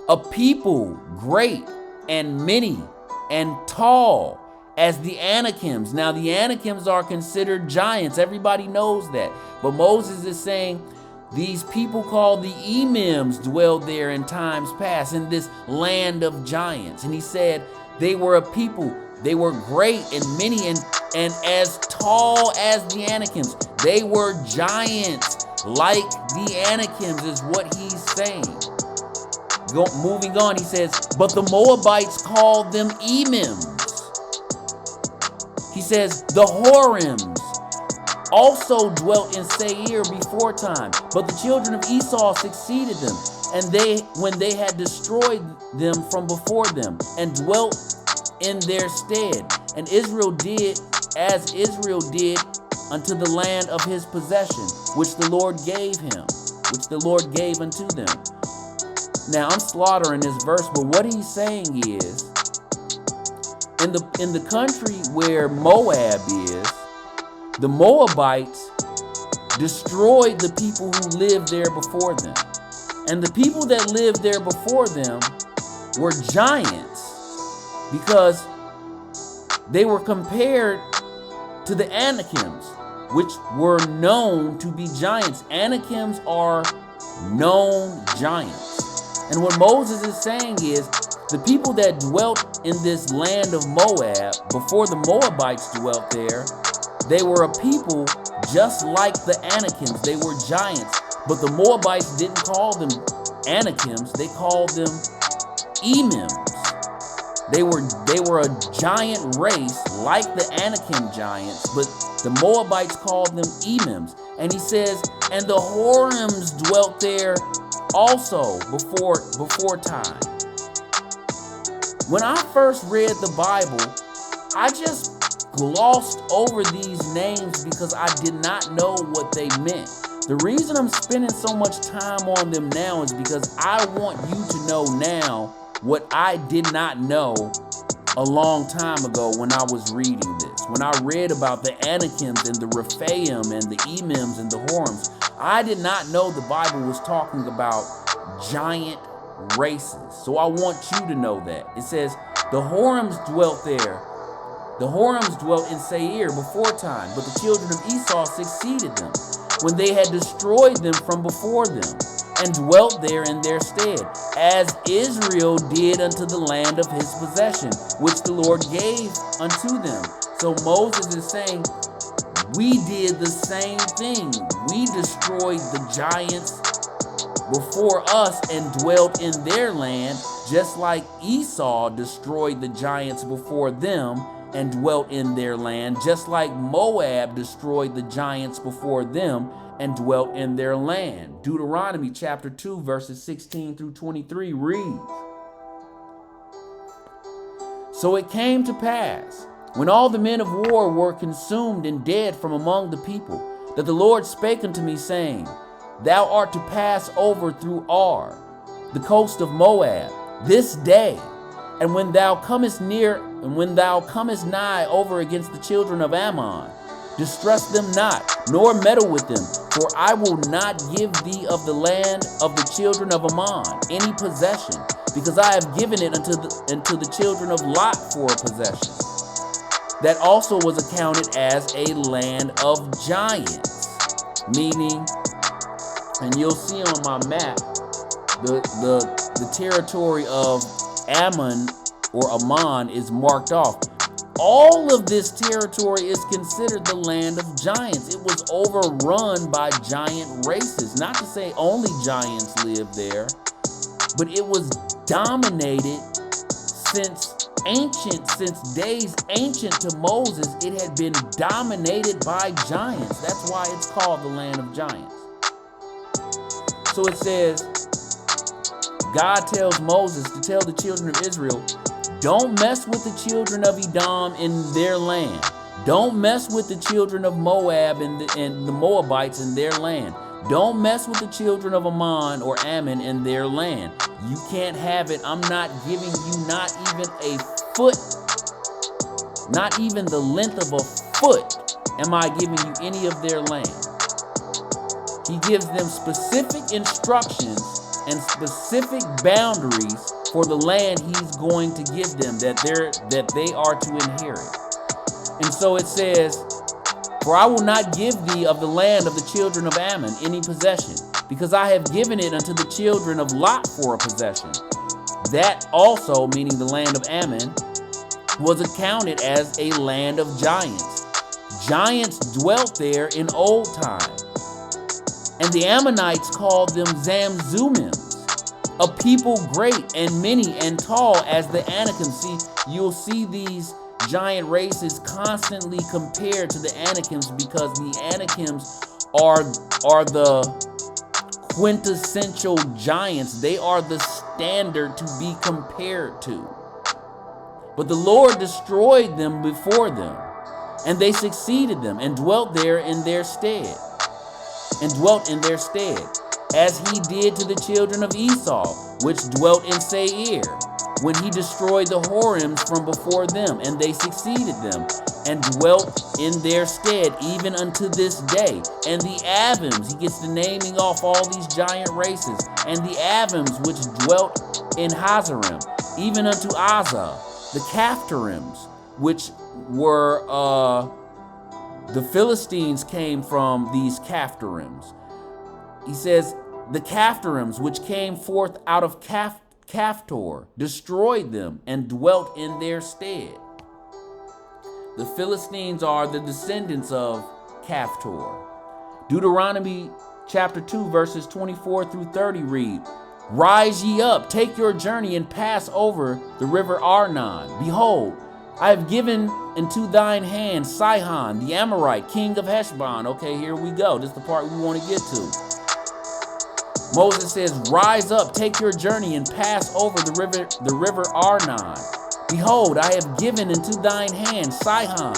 A: a people great and many and tall as the Anakims. Now the Anakims are considered giants. Everybody knows that. But Moses is saying these people called the Emims dwelled there in times past in this land of giants. And he said they were a people. They were great and many and as tall as the Anakims. They were giants like the Anakims is what he's saying. Moving on, he says, but the Moabites called them Emims. He says, the Horims also dwelt in Seir before time, but the children of Esau succeeded them, and when they had destroyed them from before them, and dwelt in their stead. And Israel did as Israel did unto the land of his possession, which the Lord gave him, which the Lord gave unto them. Now I'm slaughtering this verse, but what he's saying is, in the country where Moab is, the Moabites destroyed the people who lived there before them. And the people that lived there before them were giants, because they were compared to the Anakims, which were known to be giants. Anakims are known giants. And what Moses is saying is, the people that dwelt in this land of Moab, before the Moabites dwelt there, they were a people just like the Anakims. They were giants. But the Moabites didn't call them Anakims. They called them Emims. They were a giant race like the Anakim giants, but the Moabites called them Emims. And he says, and the Horims dwelt there also before time. When I first read the Bible, I just glossed over these names because I did not know what they meant. The reason I'm spending so much time on them now is because I want you to know now what I did not know a long time ago when I was reading this. When I read about the Anakims and the Rephaim and the Emims and the Horims, I did not know the Bible was talking about giant races. So I want you to know that. It says, the Horims dwelt there. The Horims dwelt in Seir before time, but the children of Esau succeeded them, when they had destroyed them from before them, and dwelt there in their stead, as Israel did unto the land of his possession, which the Lord gave unto them. So Moses is saying, we did the same thing. We destroyed the giants before us and dwelt in their land, just like Esau destroyed the giants before them and dwelt in their land, just like Moab destroyed the giants before them and dwelt in their land. Deuteronomy chapter 2, verses 16 through 23 reads, so it came to pass, when all the men of war were consumed and dead from among the people, that the Lord spake unto me, saying, thou art to pass over through Ar, the coast of Moab, this day. And when thou comest near, and when thou comest nigh over against the children of Ammon, distress them not, nor meddle with them, for I will not give thee of the land of the children of Ammon any possession, because I have given it unto the children of Lot for a possession. That also was accounted as a land of giants, meaning, and you'll see on my map, the territory of Ammon or Ammon is marked off. All of this territory is considered the land of giants. It was overrun by giant races. Not to say only giants lived there, but it was dominated since days ancient to Moses. It had been dominated by giants. That's why it's called the land of giants. So it says, God tells Moses to tell the children of Israel, don't mess with the children of Edom in their land. Don't mess with the children of Moab and the Moabites in their land. Don't mess with the children of Ammon or Ammon in their land. You can't have it. I'm not giving you not even a foot, not even the length of a foot am I giving you any of their land. He gives them specific instructions and specific boundaries for the land he's going to give them, that they are to inherit. And so it says, for I will not give thee of the land of the children of Ammon any possession, because I have given it unto the children of Lot for a possession. That also, meaning the land of Ammon, was accounted as a land of giants. Giants dwelt there in old time. And the Ammonites called them Zamzumims. a people great and many and tall as the Anakim. See, you'll see these giant races constantly compared to the Anakims because the Anakims are the quintessential giants. They are the standard to be compared to. But the Lord destroyed them before them, and they succeeded them and dwelt in their stead, as he did to the children of Esau, which dwelt in Seir, when he destroyed the Horims from before them, and they succeeded them, and dwelt in their stead, even unto this day. And the Avims, he gets the naming off all these giant races, and the Avims, which dwelt in Hazarim, even unto Azah, the Caphtorims, which were, the Philistines came from these Caphtorims. He says, the Caphtorims, which came forth out of Caphtor, destroyed them and dwelt in their stead. The Philistines are the descendants of Caphtor. Deuteronomy chapter 2, verses 24 through 30 read, Rise ye up, take your journey, and pass over the river Arnon. Behold, I have given into thine hand Sihon, the Amorite, king of Heshbon. Okay, here we go. This is the part we want to get to. Moses says, Rise up, take your journey, and pass over the river Arnon. Behold, I have given into thine hand Sihon,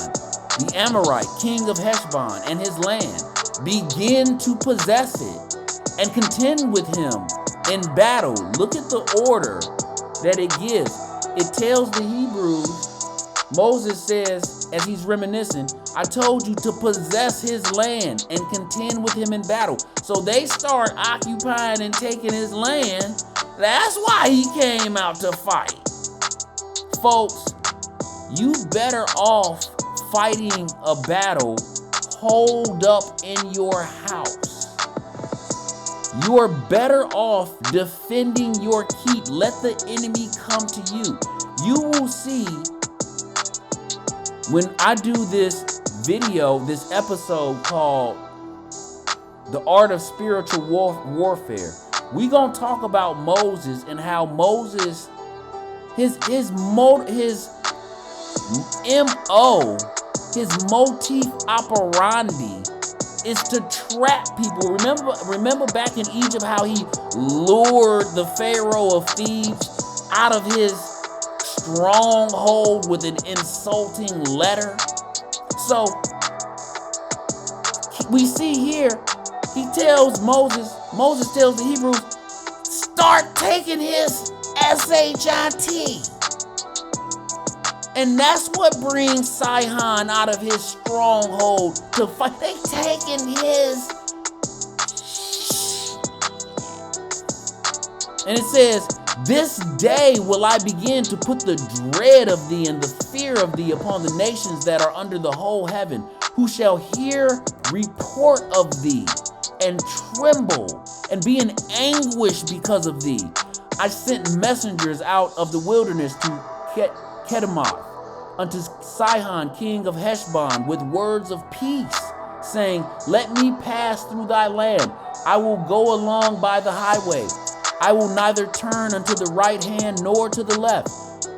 A: the Amorite, king of Heshbon, and his land. Begin to possess it, and contend with him in battle. Look at the order that it gives. It tells the Hebrews, Moses says, as he's reminiscing, I told you to possess his land and contend with him in battle. So they start occupying and taking his land. That's why he came out to fight. Folks, you better off fighting a battle holed up in your house. You are better off defending your keep. Let the enemy come to you. You will see when I do this video, this episode called The Art of Spiritual Warfare, we gonna talk about Moses and how Moses, his MO, his motif operandi is to trap people. Remember back in Egypt how he lured the Pharaoh of Thebes out of his stronghold with an insulting letter. So we see here, he tells Moses tells the Hebrews, start taking his SHIT. And that's what brings Sihon out of his stronghold to fight. They taking his. And it says, this day will I begin to put the dread of thee and the fear of thee upon the nations that are under the whole heaven, who shall hear report of thee and tremble and be in anguish because of thee. I sent messengers out of the wilderness to Kedemoth unto Sihon, king of Heshbon, with words of peace, saying, let me pass through thy land. I will go along by the highway. I will neither turn unto the right hand nor to the left.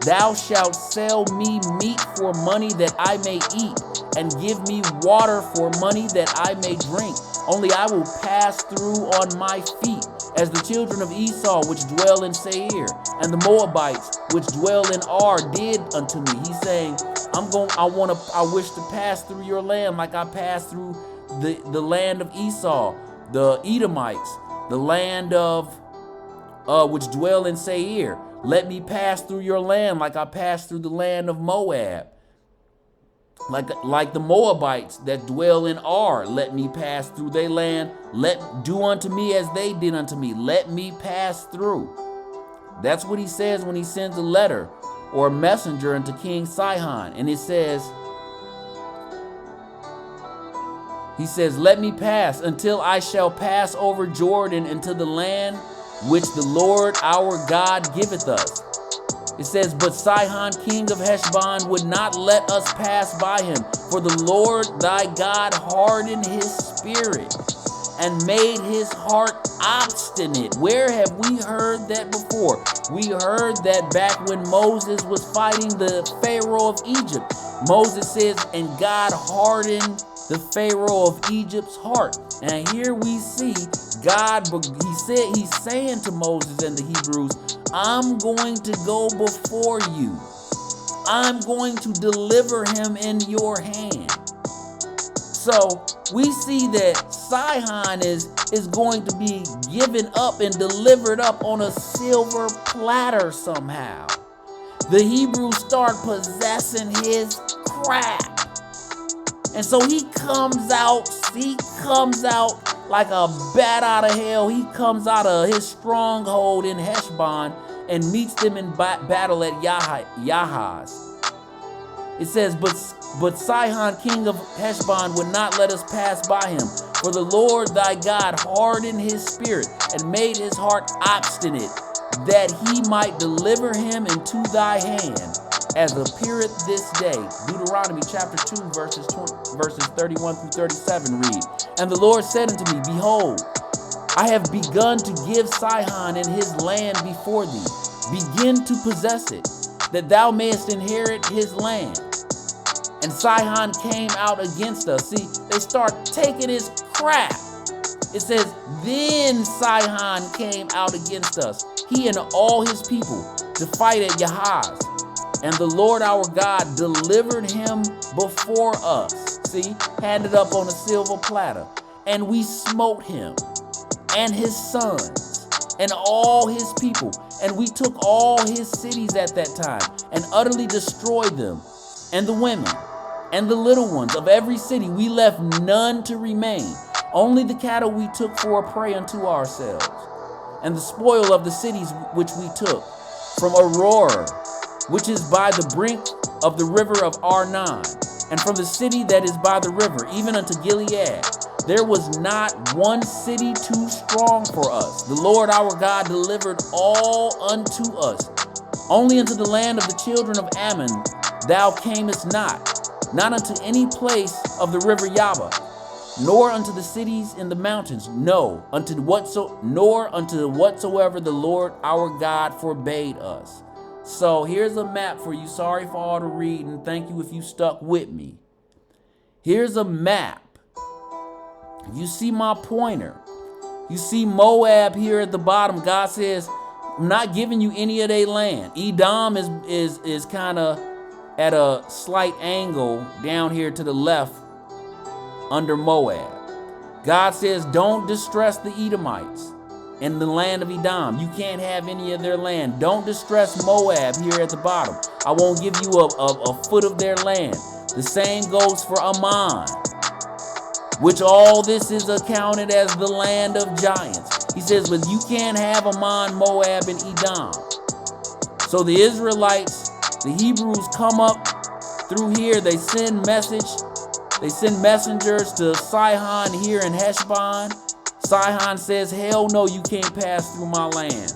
A: Thou shalt sell me meat for money that I may eat, and give me water for money that I may drink. Only I will pass through on my feet, as the children of Esau which dwell in Seir, and the Moabites which dwell in Ar did unto me. He's saying, I wish to pass through your land like I passed through the land of Esau, the Edomites, the land of which dwell in Seir. Let me pass through your land like I passed through the land of Moab. Like the Moabites that dwell in Ar, let me pass through their land. Do unto me as they did unto me. Let me pass through. That's what he says when he sends a letter or a messenger unto King Sihon. And it says, he says, let me pass until I shall pass over Jordan into the land which the Lord our God giveth us. It says, but Sihon, king of Heshbon, would not let us pass by him, for the Lord thy God hardened his spirit and made his heart obstinate. Where have we heard that before? We heard that back when Moses was fighting the Pharaoh of Egypt. Moses says, and God hardened the Pharaoh of Egypt's heart. And here we see God, he's saying to Moses and the Hebrews, I'm going to go before you. I'm going to deliver him in your hand. So we see that Sihon is going to be given up and delivered up on a silver platter somehow. The Hebrews start possessing his crap. And so he comes out like a bat out of hell. He comes out of his stronghold in Heshbon and meets them in battle at Yahaz. It says, but Sihon, king of Heshbon, would not let us pass by him. For the Lord thy God hardened his spirit and made his heart obstinate, that he might deliver him into thy hand, as appeareth this day. Deuteronomy chapter 2, verses 31 through 37 read. And the Lord said unto me, behold, I have begun to give Sihon and his land before thee. Begin to possess it, that thou mayest inherit his land. And Sihon came out against us. See, they start taking his crap. It says, then Sihon came out against us, he and all his people, to fight at Yahaz. And the Lord our God delivered him before us. See, handed up on a silver platter. And we smote him and his sons and all his people. And we took all his cities at that time and utterly destroyed them, and the women and the little ones of every city. We left none to remain. Only the cattle we took for a prey unto ourselves, and the spoil of the cities which we took from Aurora, which is by the brink of the river of Arnon, and from the city that is by the river, even unto Gilead. There was not one city too strong for us. The Lord our God delivered all unto us. Only unto the land of the children of Ammon thou camest not unto any place of the river Yabba, nor unto the cities in the mountains, nor unto whatsoever the Lord our God forbade us. So here's a map for you. Sorry for all the reading. Thank you if you stuck with me. Here's a map. You see my pointer. You see Moab here at the bottom. God says, I'm not giving you any of their land. Edom is kind of at a slight angle down here to the left under Moab. God says, don't distress the Edomites in the land of Edom. You can't have any of their land. Don't distress Moab here at the bottom. I won't give you a foot of their land. The same goes for Ammon, which all this is accounted as the land of giants. He says, but you can't have Ammon, Moab, and Edom. So the Israelites, the Hebrews come up through here. They send messengers to Sihon here in Heshbon. Sihon says, hell no, you can't pass through my land.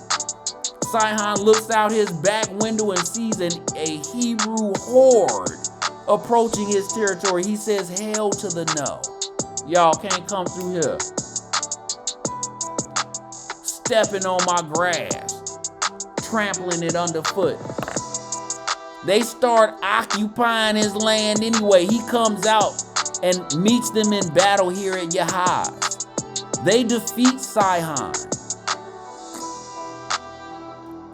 A: Sihon looks out his back window and sees a Hebrew horde approaching his territory. He says, hell to the no. Y'all can't come through here. Stepping on my grass, trampling it underfoot. They start occupying his land anyway. He comes out and meets them in battle here at Yahaz. They defeat Sihon.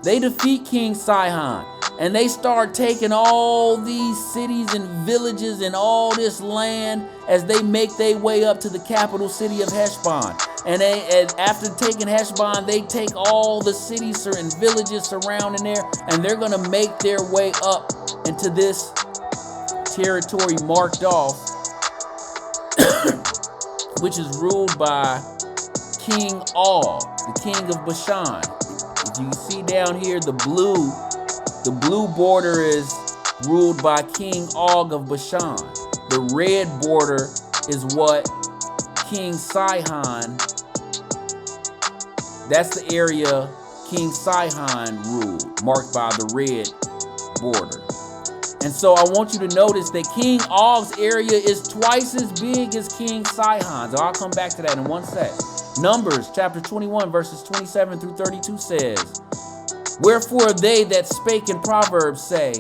A: They defeat King Sihon. And they start taking all these cities and villages and all this land as they make their way up to the capital city of Heshbon. And after taking Heshbon, they take all the cities and villages surrounding there, and they're going to make their way up into this territory marked off, which is ruled by King Og, the king of Bashan. If you see down here, the blue border is ruled by King Og of Bashan. The red border is what King Sihon, that's the area King Sihon ruled, marked by the red border. And so I want you to notice that King Og's area is twice as big as King Sihon's. I'll come back to that in one sec. Numbers chapter 21 verses 27 through 32 says, wherefore they that spake in Proverbs say,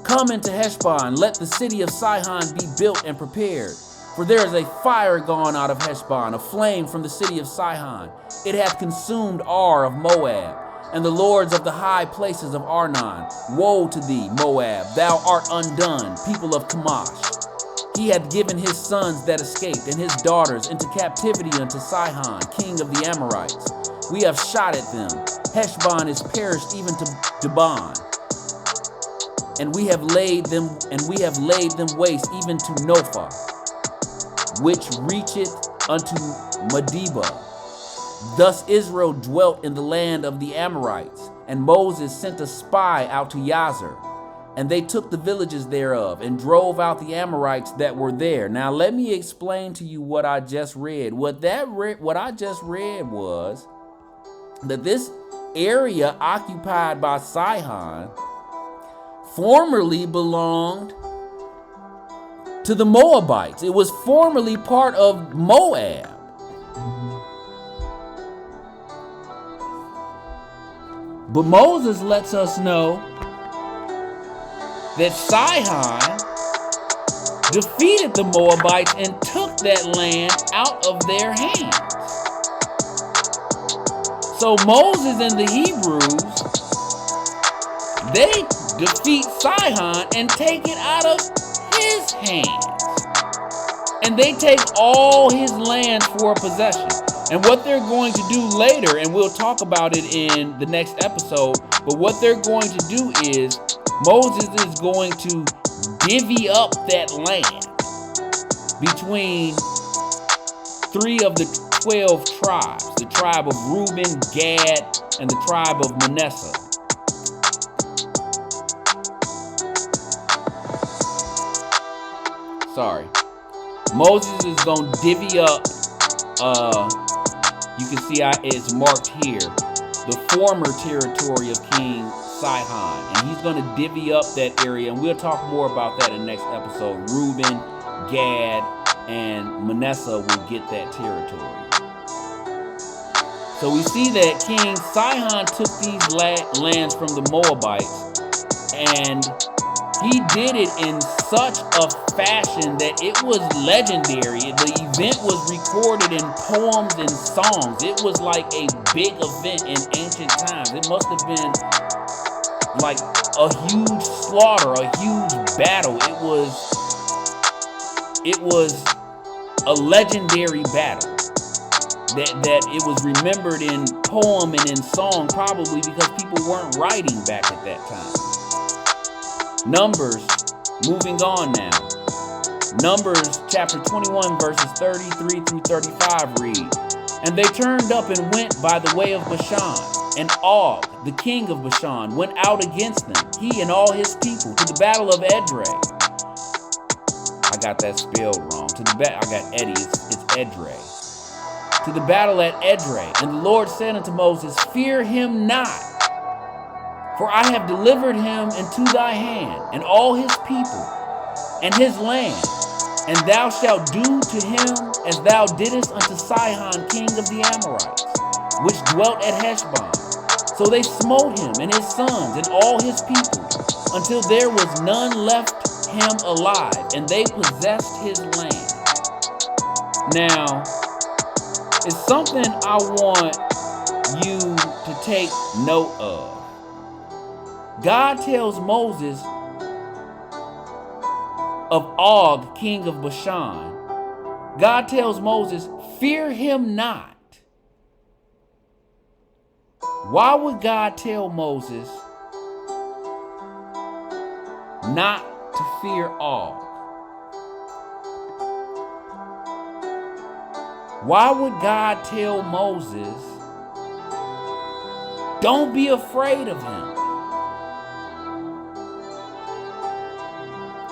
A: come into Heshbon, let the city of Sihon be built and prepared. For there is a fire gone out of Heshbon, a flame from the city of Sihon. It hath consumed Ar of Moab, and the lords of the high places of Arnon. Woe to thee, Moab, thou art undone, people of Chemosh. He hath given his sons that escaped, and his daughters into captivity unto Sihon, king of the Amorites. We have shot at them. Heshbon is perished even to Dibon. And we have laid them waste even to Nophah, which reacheth unto Medeba. Thus Israel dwelt in the land of the Amorites, and Moses sent a spy out to Yazer, and they took the villages thereof, and drove out the Amorites that were there. Now let me explain to you what I just read. What I just read was that this area occupied by Sihon formerly belonged to the Moabites. It was formerly part of Moab. But Moses lets us know that Sihon defeated the Moabites and took that land out of their hands. So Moses and the Hebrews, they defeat Sihon and take it out of his hands. And they take all his lands for a possession. And what they're going to do later, and we'll talk about it in the next episode, but what they're going to do is Moses is going to divvy up that land between 3 of the 12 tribes, the tribe of Reuben, Gad, and the tribe of Manasseh. Sorry. Moses is going to divvy up, you can see it's marked here, the former territory of King Sihon. And he's going to divvy up that area, and we'll talk more about that in the next episode. Reuben, Gad, and Manasseh will get that territory. So we see that King Sihon took these lands from the Moabites, and he did it in such a fashion that it was legendary. The event was recorded in poems and songs. It was like a big event in ancient times. It must have been like a huge slaughter, a huge battle. It was a legendary battle that it was remembered in poem and in song, probably because people weren't writing back at that time. Numbers, moving on now. Numbers chapter 21 verses 33 through 35 read, and they turned up and went by the way of Bashan, and Og, the king of Bashan, went out against them, he and all his people, to the battle of Edrei. I got that spelled wrong. I got Eddie, it's Edrei. To the battle at Edrei. And the Lord said unto Moses, fear him not, for I have delivered him into thy hand, and all his people, and his land. And thou shalt do to him as thou didst unto Sihon, king of the Amorites, which dwelt at Heshbon. So they smote him and his sons and all his people, until there was none left him alive, and they possessed his land. Now, it's something I want you to take note of. God tells Moses of Og, king of Bashan. God tells Moses, fear him not. Why would God tell Moses not to fear Og? Why would God tell Moses, don't be afraid of him?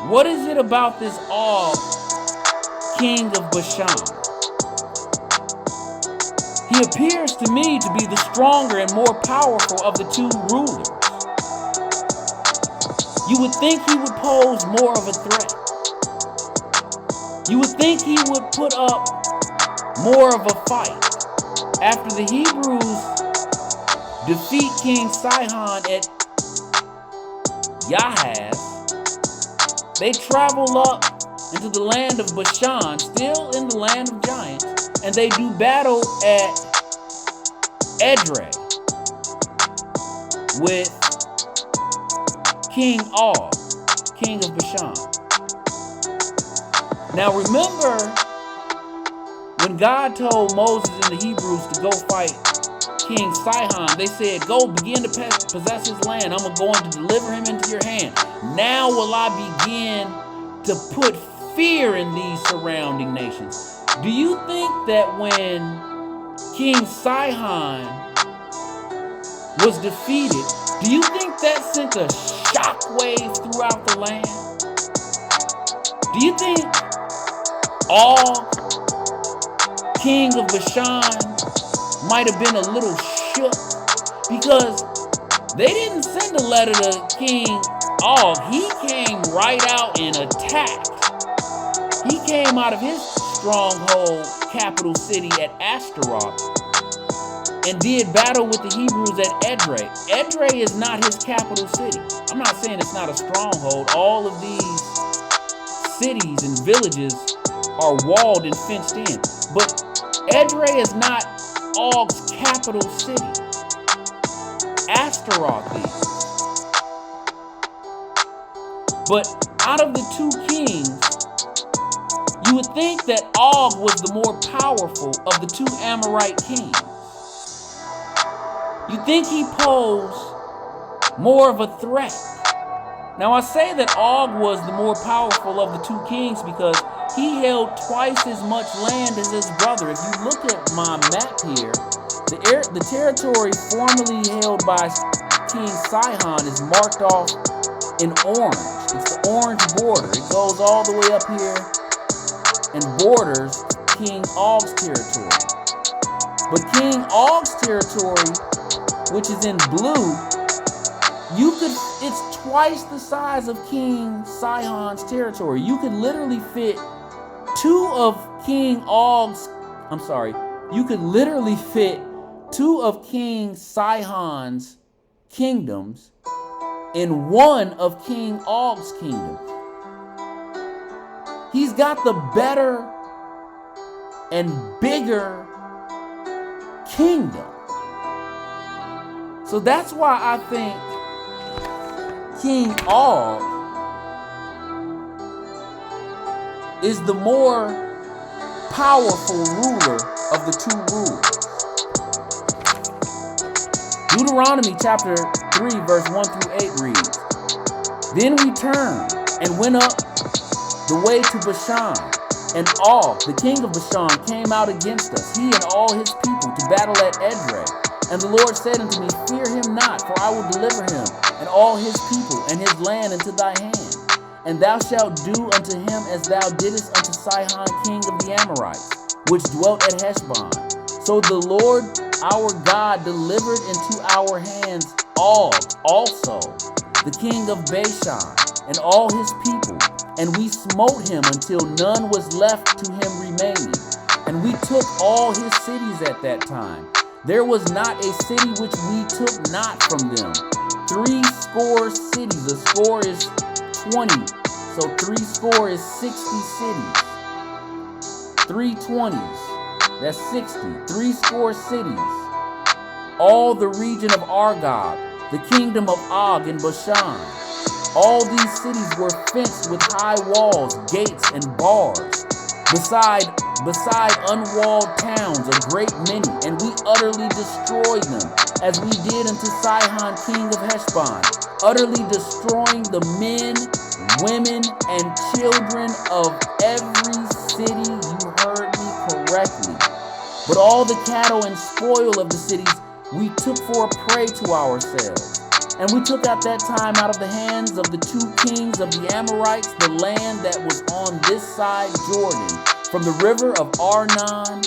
A: What is it about this Og, king of Bashan? He appears to me to be the stronger and more powerful of the two rulers. You would think he would pose more of a threat. You would think he would put up more of a fight. After the Hebrews defeat King Sihon at Yahaz, they travel up into the land of Bashan, still in the land of giants, and they do battle at Edrei with King Og, king of Bashan. Now remember, when God told Moses and the Hebrews to go fight King Sihon, they said, go begin to possess his land. I'm going to deliver him into your hand. Now will I begin to put fear in these surrounding nations. Do you think that when King Sihon was defeated, do you think that sent a shockwave throughout the land? Do you think Og, king of Bashan, might have been a little shook? Because they didn't send a letter to King Og. He came right out and attacked. He came out of his stronghold, capital city at Ashtaroth, and did battle with the Hebrews at Edrei. Edrei is not his capital city. I'm not saying it's not a stronghold. All of these cities and villages are walled and fenced in. But Edrei is not Og's capital city. Ashtaroth is. But out of the two kings, you would think that Og was the more powerful of the two Amorite kings. You think he posed more of a threat. Now I say that Og was the more powerful of the two kings because he held twice as much land as his brother. If you look at my map here, the territory formerly held by King Sihon is marked off in orange. It's the orange border. It goes all the way up here and borders King Og's territory. But King Og's territory, which is in blue, it's twice the size of King Sihon's territory. You could literally fit two of King Sihon's kingdoms in one of King Og's kingdoms. He's got the better and bigger kingdom. So that's why I think King Og is the more powerful ruler of the two rulers. Deuteronomy chapter 3 verse 1 through 8 reads, Then we turned and went up the way to Bashan, and Og, the king of Bashan, came out against us, he and all his people, to battle at Edrei. And the Lord said unto me, Fear him not, for I will deliver him and all his people and his land into thy hand. And thou shalt do unto him as thou didst unto Sihon king of the Amorites, which dwelt at Heshbon. So the Lord our God delivered into our hands Og also, the king of Bashan, and all his people. And we smote him until none was left to him remaining. And we took all his cities at that time. There was not a city which we took not from them. 60 cities. A score is 20. So 60 is 60 cities. 320s. That's 60. 60 cities. All the region of Argob, the kingdom of Og in Bashan. All these cities were fenced with high walls, gates, and bars. Beside unwalled towns, a great many, and we utterly destroyed them, as we did unto Sihon king of Heshbon, utterly destroying the men, women, and children of every city. You heard me correctly. But all the cattle and spoil of the cities we took for a prey to ourselves. And we took at that time out of the hands of the two kings of the Amorites the land that was on this side Jordan, from the river of Arnon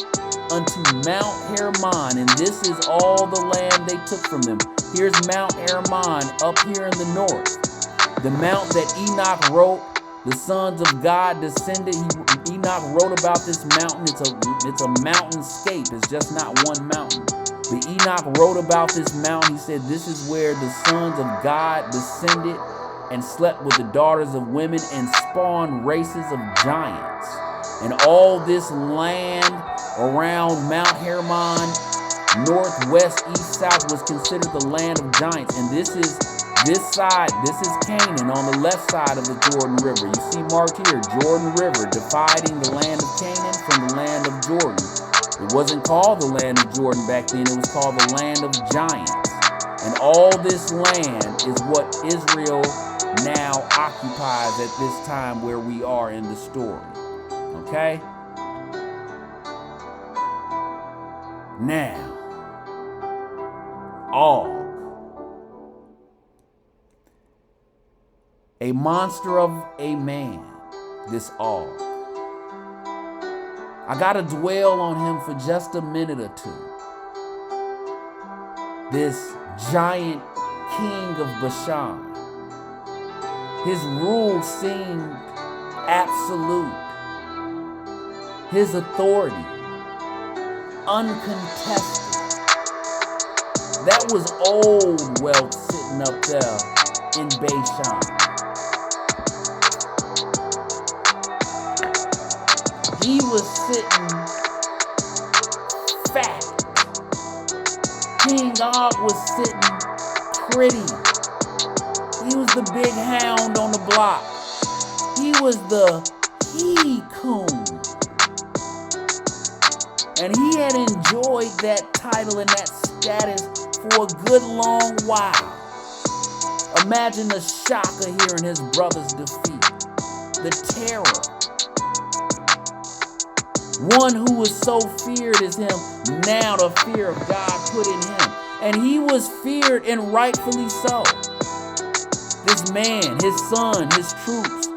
A: unto Mount Hermon. And this is all the land they took from them. Here's Mount Hermon up here in the north, the mount that Enoch wrote The sons of God descended. Enoch wrote about this mountain. It's a mountainscape. It's just not one mountain. But Enoch wrote about this mountain. He said, this is where the sons of God descended and slept with the daughters of women and spawned races of giants. And all this land around Mount Hermon, northwest, east, south, was considered the land of giants. And this is Canaan on the left side of the Jordan River. You see marked here, Jordan River, dividing the land of Canaan from the land of Jordan. It wasn't called the land of Jordan back then. It was called the land of giants. And all this land is what Israel now occupies at this time where we are in the story. Okay? Now, Og. A monster of a man, this Og. I gotta dwell on him for just a minute or two. This giant king of Bashan. His rule seemed absolute. His authority, uncontested. That was old wealth sitting up there in Bashan. He was sitting fat. King Og was sitting pretty. He was the big hound on the block. He was the he-coon. And he had enjoyed that title and that status for a good long while. Imagine the shock of hearing his brother's defeat. The terror. One who was so feared as him, now the fear of God put in him. And he was feared, and rightfully so. This man, his son, his troops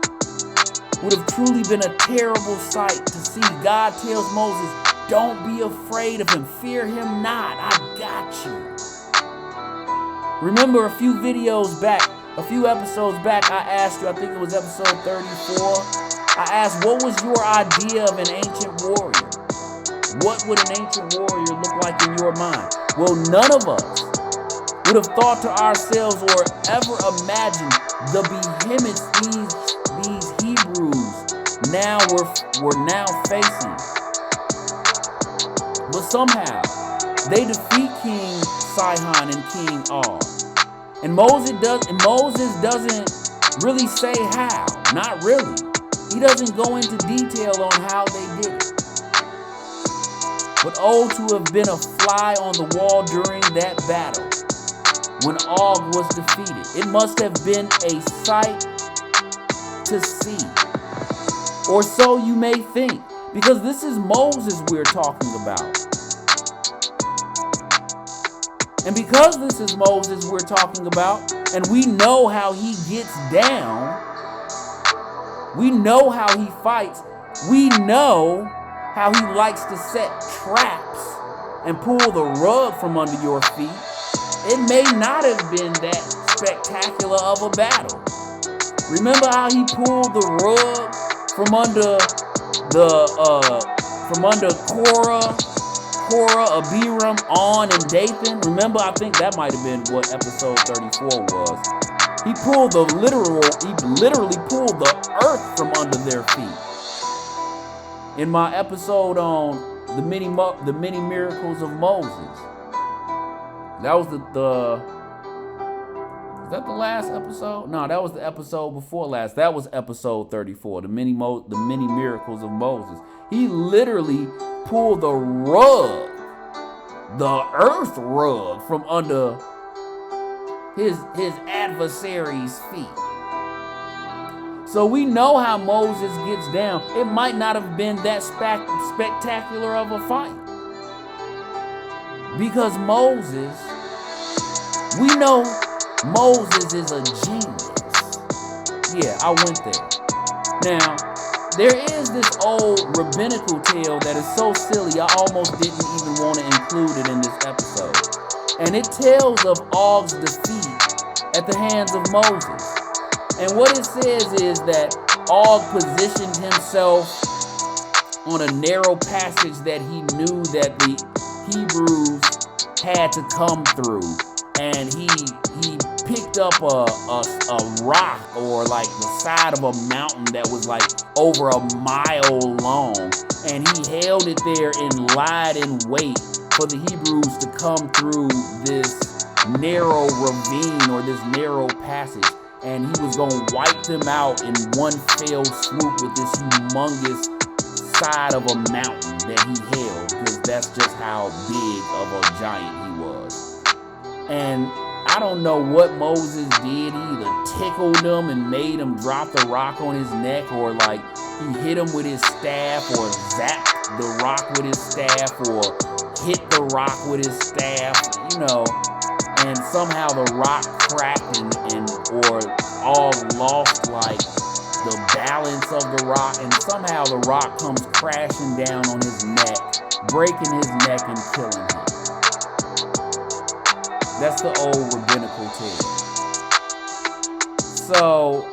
A: would have truly been a terrible sight to see. God tells Moses, don't be afraid of him. Fear him not. I got you. Remember a few episodes back, I asked you, I think it was episode 34. I asked, what was your idea of an ancient warrior? What would an ancient warrior look like in your mind? Well, none of us would have thought to ourselves or ever imagined the behemoths these Hebrews were now facing. But somehow, they defeat King Sihon and King Og. And Moses doesn't really say how. Not really. He doesn't go into detail on how they did it. But oh, to have been a fly on the wall during that battle when Og was defeated. It must have been a sight to see. Or so you may think. Because this is Moses we're talking about. And because this is Moses we're talking about, and we know how he gets down, we know how he fights, we know how he likes to set traps and pull the rug from under your feet, it may not have been that spectacular of a battle. Remember how he pulled the rug from under Korah, Abiram, On, and Dathan? Remember, I think that might have been what episode 34 was. He literally pulled the earth from under their feet. In my episode on the many miracles of Moses, that was is that the last episode? No, that was the episode before last. That was episode 34, the many miracles of Moses. He literally pulled the earth rug from under his adversary's feet. So we know how Moses gets down. It might not have been that spectacular of a fight. Because we know Moses is a genius. Yeah, I went there. Now, there is this old rabbinical tale that is so silly, I almost didn't even want to include it in this episode. And it tells of Og's defeat at the hands of Moses. And what it says is that Og positioned himself on a narrow passage that he knew that the Hebrews had to come through, and he picked up a rock, or like the side of a mountain that was like over a mile long, and he held it there and lied in wait for the Hebrews to come through this narrow ravine or this narrow passage, and he was going to wipe them out in one fell swoop with this humongous side of a mountain that he held, because that's just how big of a giant he was. And I don't know what Moses did. He either tickled him and made him drop the rock on his neck, or like he hit him with his staff, or zapped the rock with his staff, or hit the rock with his staff, you know, and somehow the rock cracked and or all lost like the balance of the rock, and somehow the rock comes crashing down on his neck, breaking his neck and killing him. That's the old rabbinical tale. So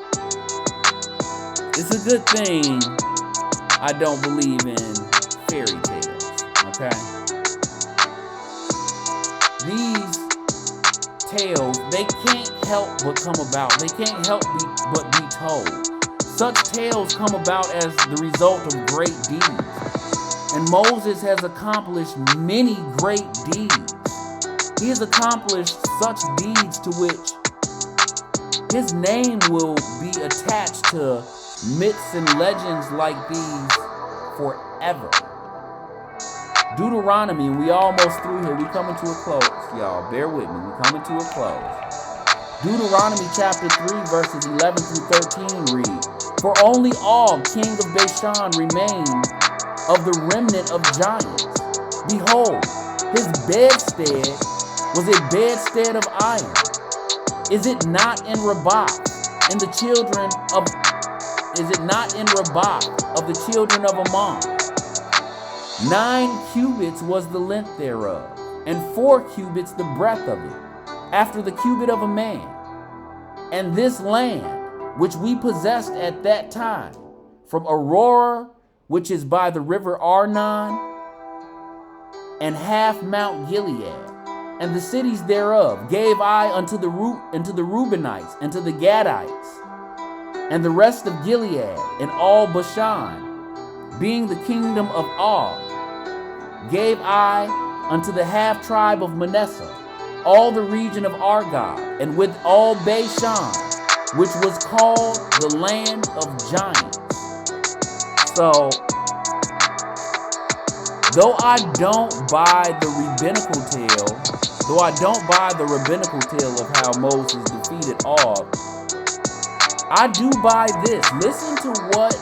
A: it's a good thing I don't believe in fairy tales, okay? These tales, they can't help but come about. They can't help but be told. Such tales come about as the result of great deeds. And Moses has accomplished many great deeds. He has accomplished such deeds to which his name will be attached to myths and legends like these forever. Deuteronomy, we almost through here. We coming to a close, y'all. Bear with me. We coming to a close. Deuteronomy chapter 3, verses 11 through 13 read, "For only Og, king of Bashan, remained of the remnant of giants. Behold, his bedstead was a bedstead of iron. Is it not in Rabbah, and the children of the children of Ammon? 9 cubits was the length thereof, and 4 cubits the breadth of it, after the cubit of a man. And this land, which we possessed at that time, from Aurora, which is by the river Arnon, and half Mount Gilead, and the cities thereof, gave I unto the Reubenites, and to the Gadites, and the rest of Gilead, and all Bashan, being the kingdom of Og, gave I unto the half tribe of Manasseh, all the region of Argob, and with all Bashan, which was called the land of giants." So, though I don't buy the rabbinical tale of how Moses defeated Og, I do buy this. Listen to what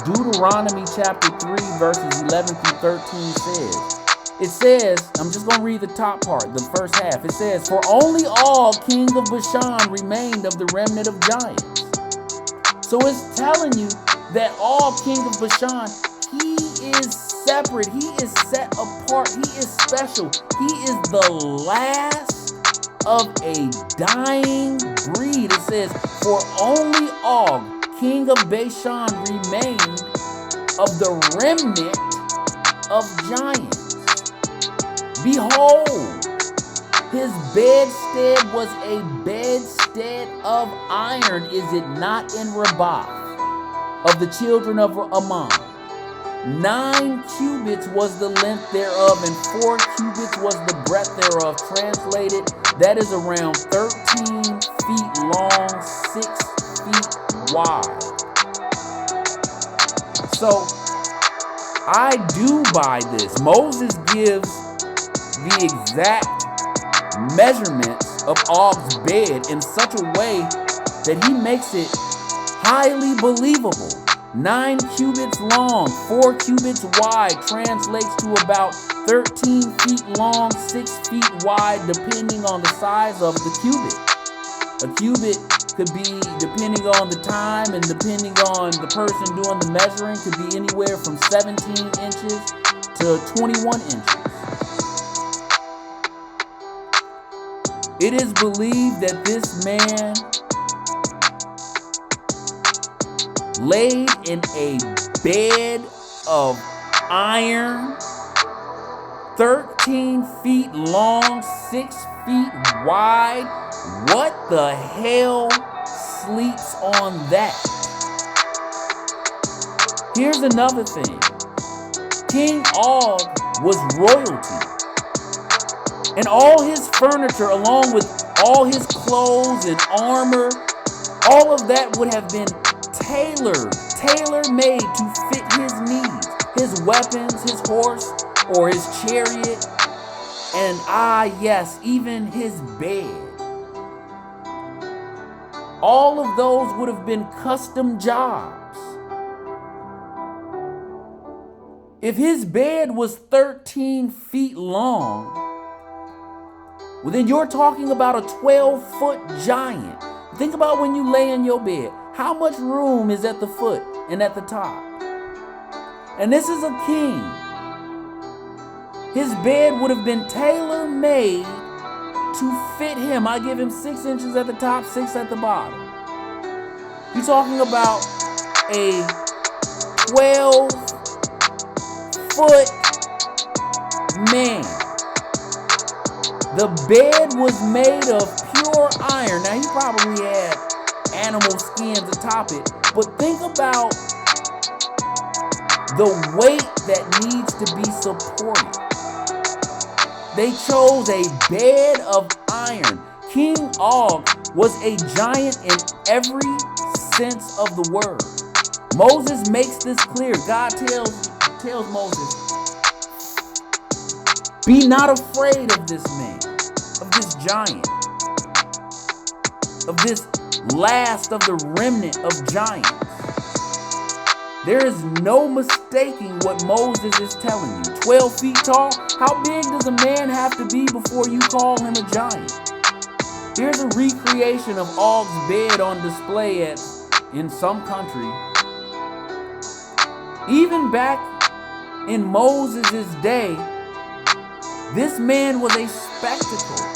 A: Deuteronomy chapter 3, verses 11 through 13 says. It says, I'm just going to read the top part, the first half. It says, "For only Og, king of Bashan, remained of the remnant of giants." So it's telling you that Og, king of Bashan, he is separate. He is set apart. He is special. He is the last of a dying breed. It says, "For only Og, king of Bashan, remained of the remnant of giants. Behold, his bedstead was a bedstead of iron. Is it not in Rabbah, of the children of Ammon? 9 cubits was the length thereof, and 4 cubits was the breadth thereof." Translated, that is around 13 feet long, 6 feet wide. So, I do buy this. Moses gives the exact measurements of Og's bed in such a way that he makes it highly believable. 9 cubits long, 4 cubits wide, translates to about 13 feet long, 6 feet wide, depending on the size of the cubit. A cubit could be, depending on the time and depending on the person doing the measuring, could be anywhere from 17 inches to 21 inches. It is believed that this man laid in a bed of iron, 13 feet long, 6 feet wide. What the hell sleeps on that? Here's another thing. King Og was royalty. And all his furniture, along with all his clothes and armor, all of that would have been tailor-made to fit his needs. His weapons, his horse, or his chariot, and yes, even his bed. All of those would have been custom jobs. If his bed was 13 feet long, well, then you're talking about a 12-foot giant. Think about when you lay in your bed. How much room is at the foot and at the top? And this is a king. His bed would have been tailor-made to fit him. I give him 6 inches at the top, 6 at the bottom. You're talking about a 12-foot man. The bed was made of pure iron. Now, he probably had animal skins atop it, but think about the weight that needs to be supported. They chose a bed of iron. King Og was a giant in every sense of the word. Moses makes this clear. God tells Moses, be not afraid of this man, of this giant, of this last of the remnant of giants. There is no mistaking what Moses is telling you. 12 feet tall? How big does a man have to be before you call him a giant? Here's a recreation of Og's bed on display in some country. Even back in Moses' day, this man was a spectacle.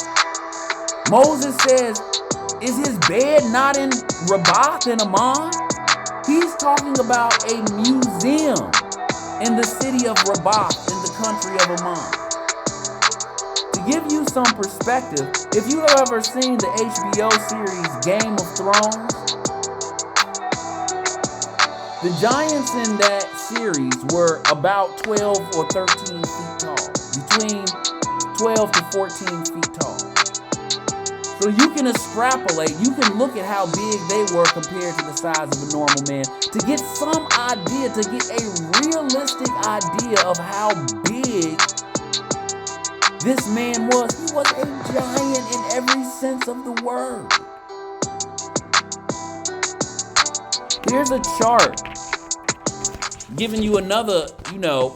A: Moses says, is his bed not in Rabath in Ammon? He's talking about a museum in the city of Rabath in the country of Ammon. To give you some perspective, if you have ever seen the HBO series Game of Thrones, the giants in that series were about 12 or 13 feet tall, between 12 to 14 feet tall. So you can extrapolate, you can look at how big they were compared to the size of a normal man to get some idea, to get a realistic idea of how big this man was. He was a giant in every sense of the word. Here's a chart giving you another,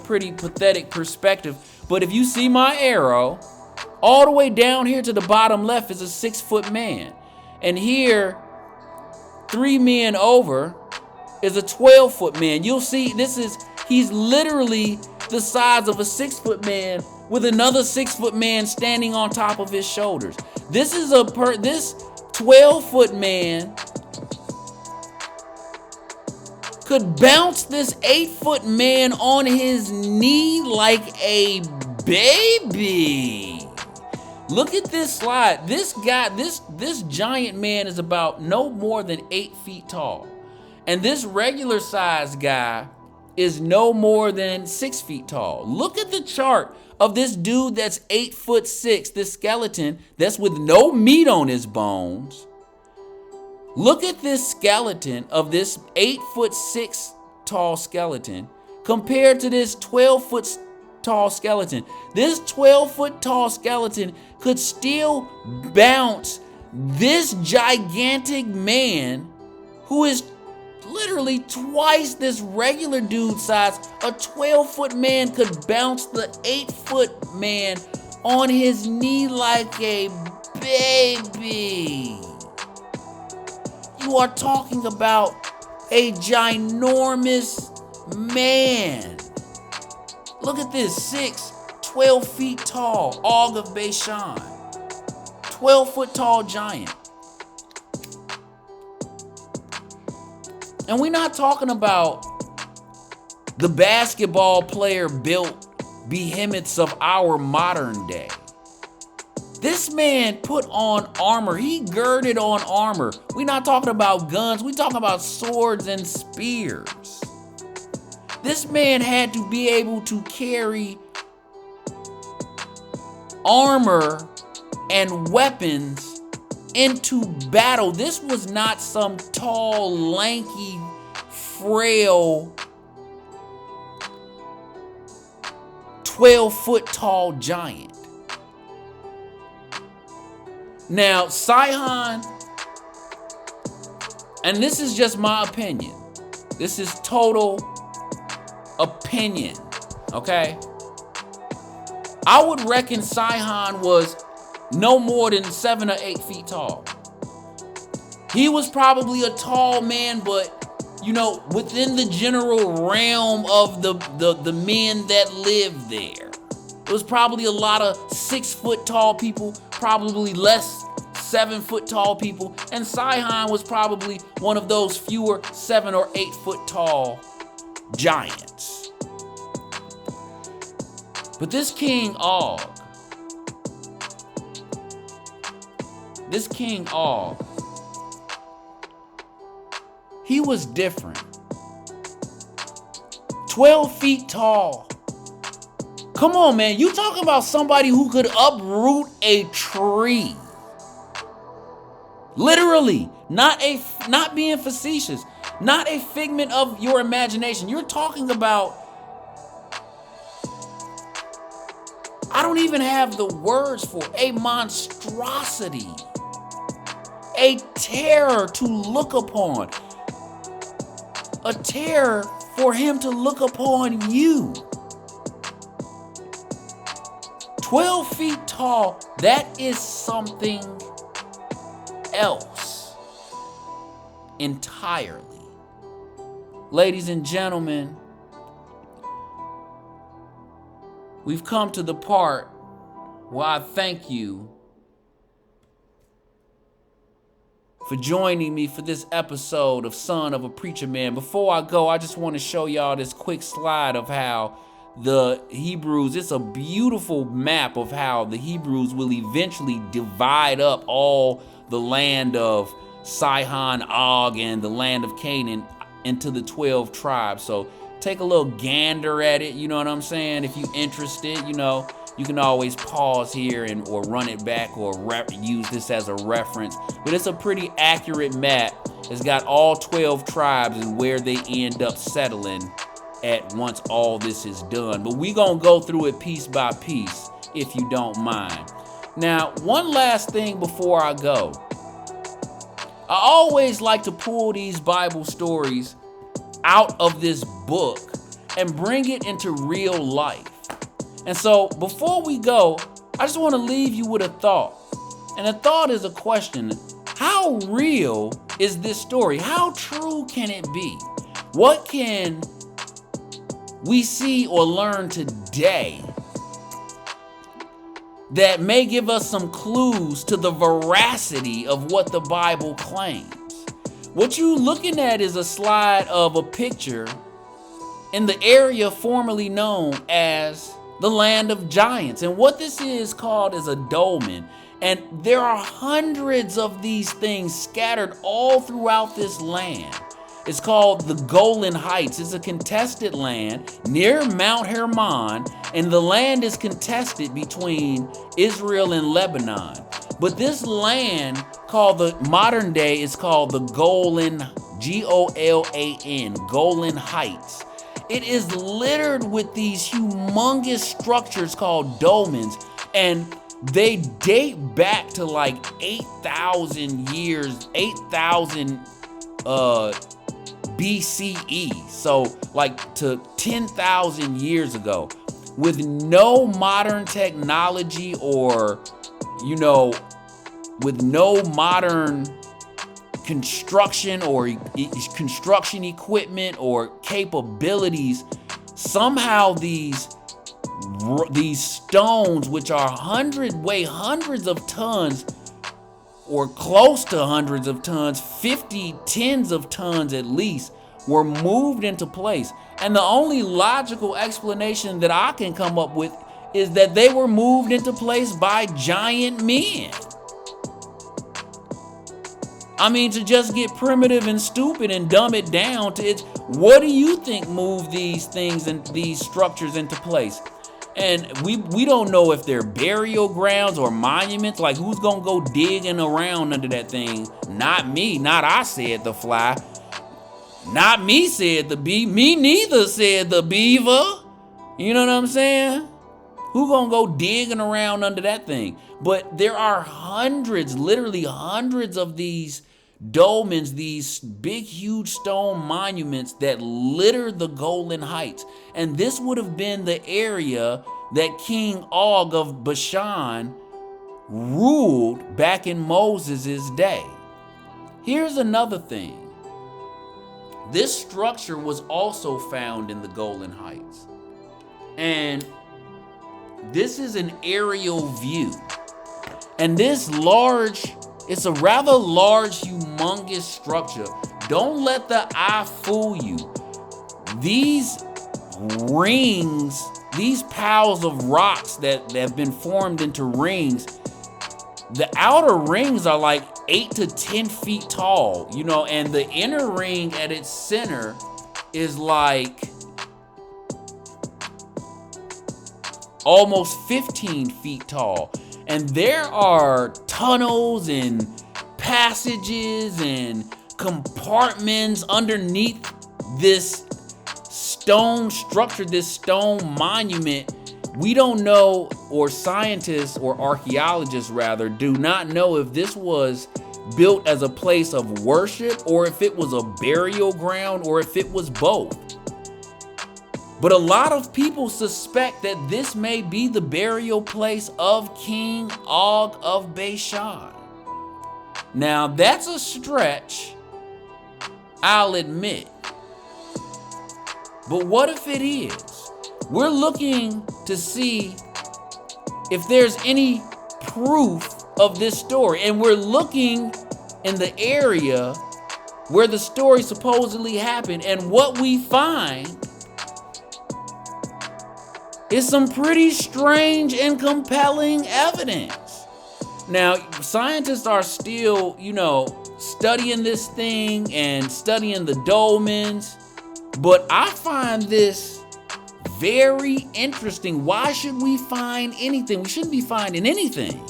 A: pretty pathetic perspective. But if you see my arrow, all the way down here to the bottom left is a 6-foot man. And here, 3 men over is a 12-foot man. You'll see he's literally the size of a 6-foot man with another 6-foot man standing on top of his shoulders. This 12-foot man could bounce this 8-foot man on his knee like a baby. Look at this slide. This giant man is about no more than 8 feet tall. And this regular sized guy is no more than 6 feet tall. Look at the chart of this dude that's 8'6", this skeleton that's with no meat on his bones. Look at this skeleton of this 8'6" tall skeleton compared to this 12-foot tall skeleton. This 12-foot tall skeleton could still bounce this gigantic man who is literally twice this regular dude size. A 12-foot man could bounce the 8-foot man on his knee like a baby. You are talking about a ginormous man. Look at this, 12 feet tall, Og of Bashan. 12-foot tall giant. And we're not talking about the basketball player built behemoths of our modern day. This man put on armor. He girded on armor. We're not talking about guns. We're talking about swords and spears. This man had to be able to carry armor and weapons into battle. This was not some tall, lanky, frail 12-foot tall giant. Now, Sihon, and this is just my opinion. This is total opinion, okay? I would reckon Sihon was no more than 7 or 8 feet tall. He was probably a tall man, but you know, within the general realm of the men that lived there. It was probably a lot of 6 foot tall people, probably less 7 foot tall people, and Sihon was probably one of those fewer 7 or 8 foot tall giants. But this King Og, he was different. 12 feet tall. Come on, man. You talking about somebody who could uproot a tree. Literally. Not being facetious. Not a figment of your imagination. You're talking about, I don't even have the words for it, a monstrosity. A terror to look upon. A terror for him to look upon you. 12 feet tall, that is something else entirely. Ladies and gentlemen, we've come to the part where I thank you for joining me for this episode of Son of a Preacher Man. Before I go, I just want to show y'all this quick slide of how the Hebrews, it's a beautiful map of how the Hebrews will eventually divide up all the land of Sihon, Og, and the land of Canaan into the 12 tribes. So take a little gander at it, you know what I'm saying? If you're interested, you know, you can always pause here and or run it back or use this as a reference. But it's a pretty accurate map. It's got all 12 tribes and where they end up settling at once all this is done. But we gonna go through it piece by piece, if you don't mind. Now, one last thing before I go. I always like to pull these Bible stories out of this book and bring it into real life. And so before we go, I just want to leave you with a thought. And the thought is a question. How real is this story? How true can it be? What can we see or learn today that may give us some clues to the veracity of what the Bible claims? What you're looking at is a slide of a picture in the area formerly known as the land of giants. And what this is called is a dolmen. And there are hundreds of these things scattered all throughout this land. It's called the Golan Heights. It's a contested land near Mount Hermon, and the land is contested between Israel and Lebanon. But this land, called the modern day, is called the Golan, Golan, Golan Heights. It is littered with these humongous structures called dolmens, and they date back to like 8,000 years, 8,000 BCE, so like to 10,000 years ago, with no modern technology or, you know, with no modern construction or construction equipment or capabilities. Somehow these stones, which are weigh hundreds of tons or close to hundreds of tons, 50 tens of tons at least, were moved into place. And the only logical explanation that I can come up with is that they were moved into place by giant men. I mean, to just get primitive and stupid and dumb it down to it, what do you think moved these things and these structures into place? And we don't know if they're burial grounds or monuments. Like, who's gonna go digging around under that thing? Not me, not I, said the fly. Not me, said the bee. Me neither, said the beaver. You know what I'm saying? Who gonna go digging around under that thing? But there are hundreds, literally hundreds of these dolmens, these big, huge stone monuments that litter the Golan Heights. And this would have been the area that King Og of Bashan ruled back in Moses' day. Here's another thing. This structure was also found in the Golan Heights. And this is an aerial view. And this it's a rather large, humongous structure. Don't let the eye fool you. These rings, these piles of rocks that have been formed into rings, the outer rings are like 8 to 10 feet tall, you know, and the inner ring at its center is like almost 15 feet tall. And there are tunnels and passages and compartments underneath this stone structure, this stone monument. We don't know, or scientists or archaeologists rather, do not know if this was built as a place of worship or if it was a burial ground or if it was both. But a lot of people suspect that this may be the burial place of King Og of Bashan. Now, that's a stretch, I'll admit. But what if it is? We're looking to see if there's any proof of this story. And we're looking in the area where the story supposedly happened. And what we find is some pretty strange and compelling evidence. Now, scientists are still, studying this thing and studying the dolmens, but I find this very interesting. Why should we find anything? We shouldn't be finding anything.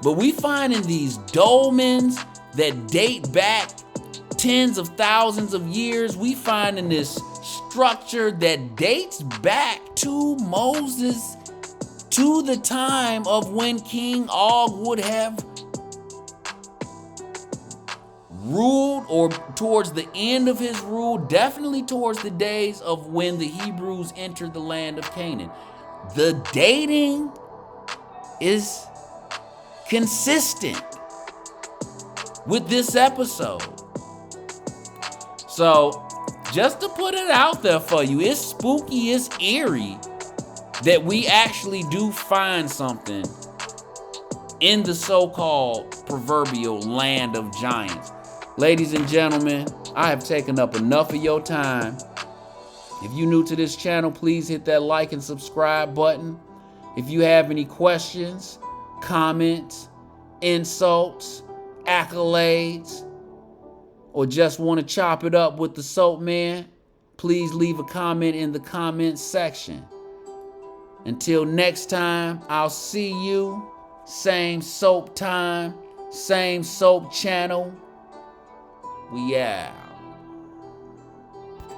A: But we find in these dolmens that date back tens of thousands of years. We find in this structure that dates back to Moses, to the time of when King Og would have ruled, or towards the end of his rule, definitely towards the days of when the Hebrews entered the land of Canaan. The dating is consistent with this episode. So, just to put it out there for you, it's spooky, it's eerie that we actually do find something in the so-called proverbial land of giants. Ladies and gentlemen, I have taken up enough of your time. If you're new to this channel, please hit that like and subscribe button. If you have any questions, comments, insults, accolades, or just want to chop it up with the Soap Man, please leave a comment in the comments section. Until next time, I'll see you. Same soap time, same soap channel. We out.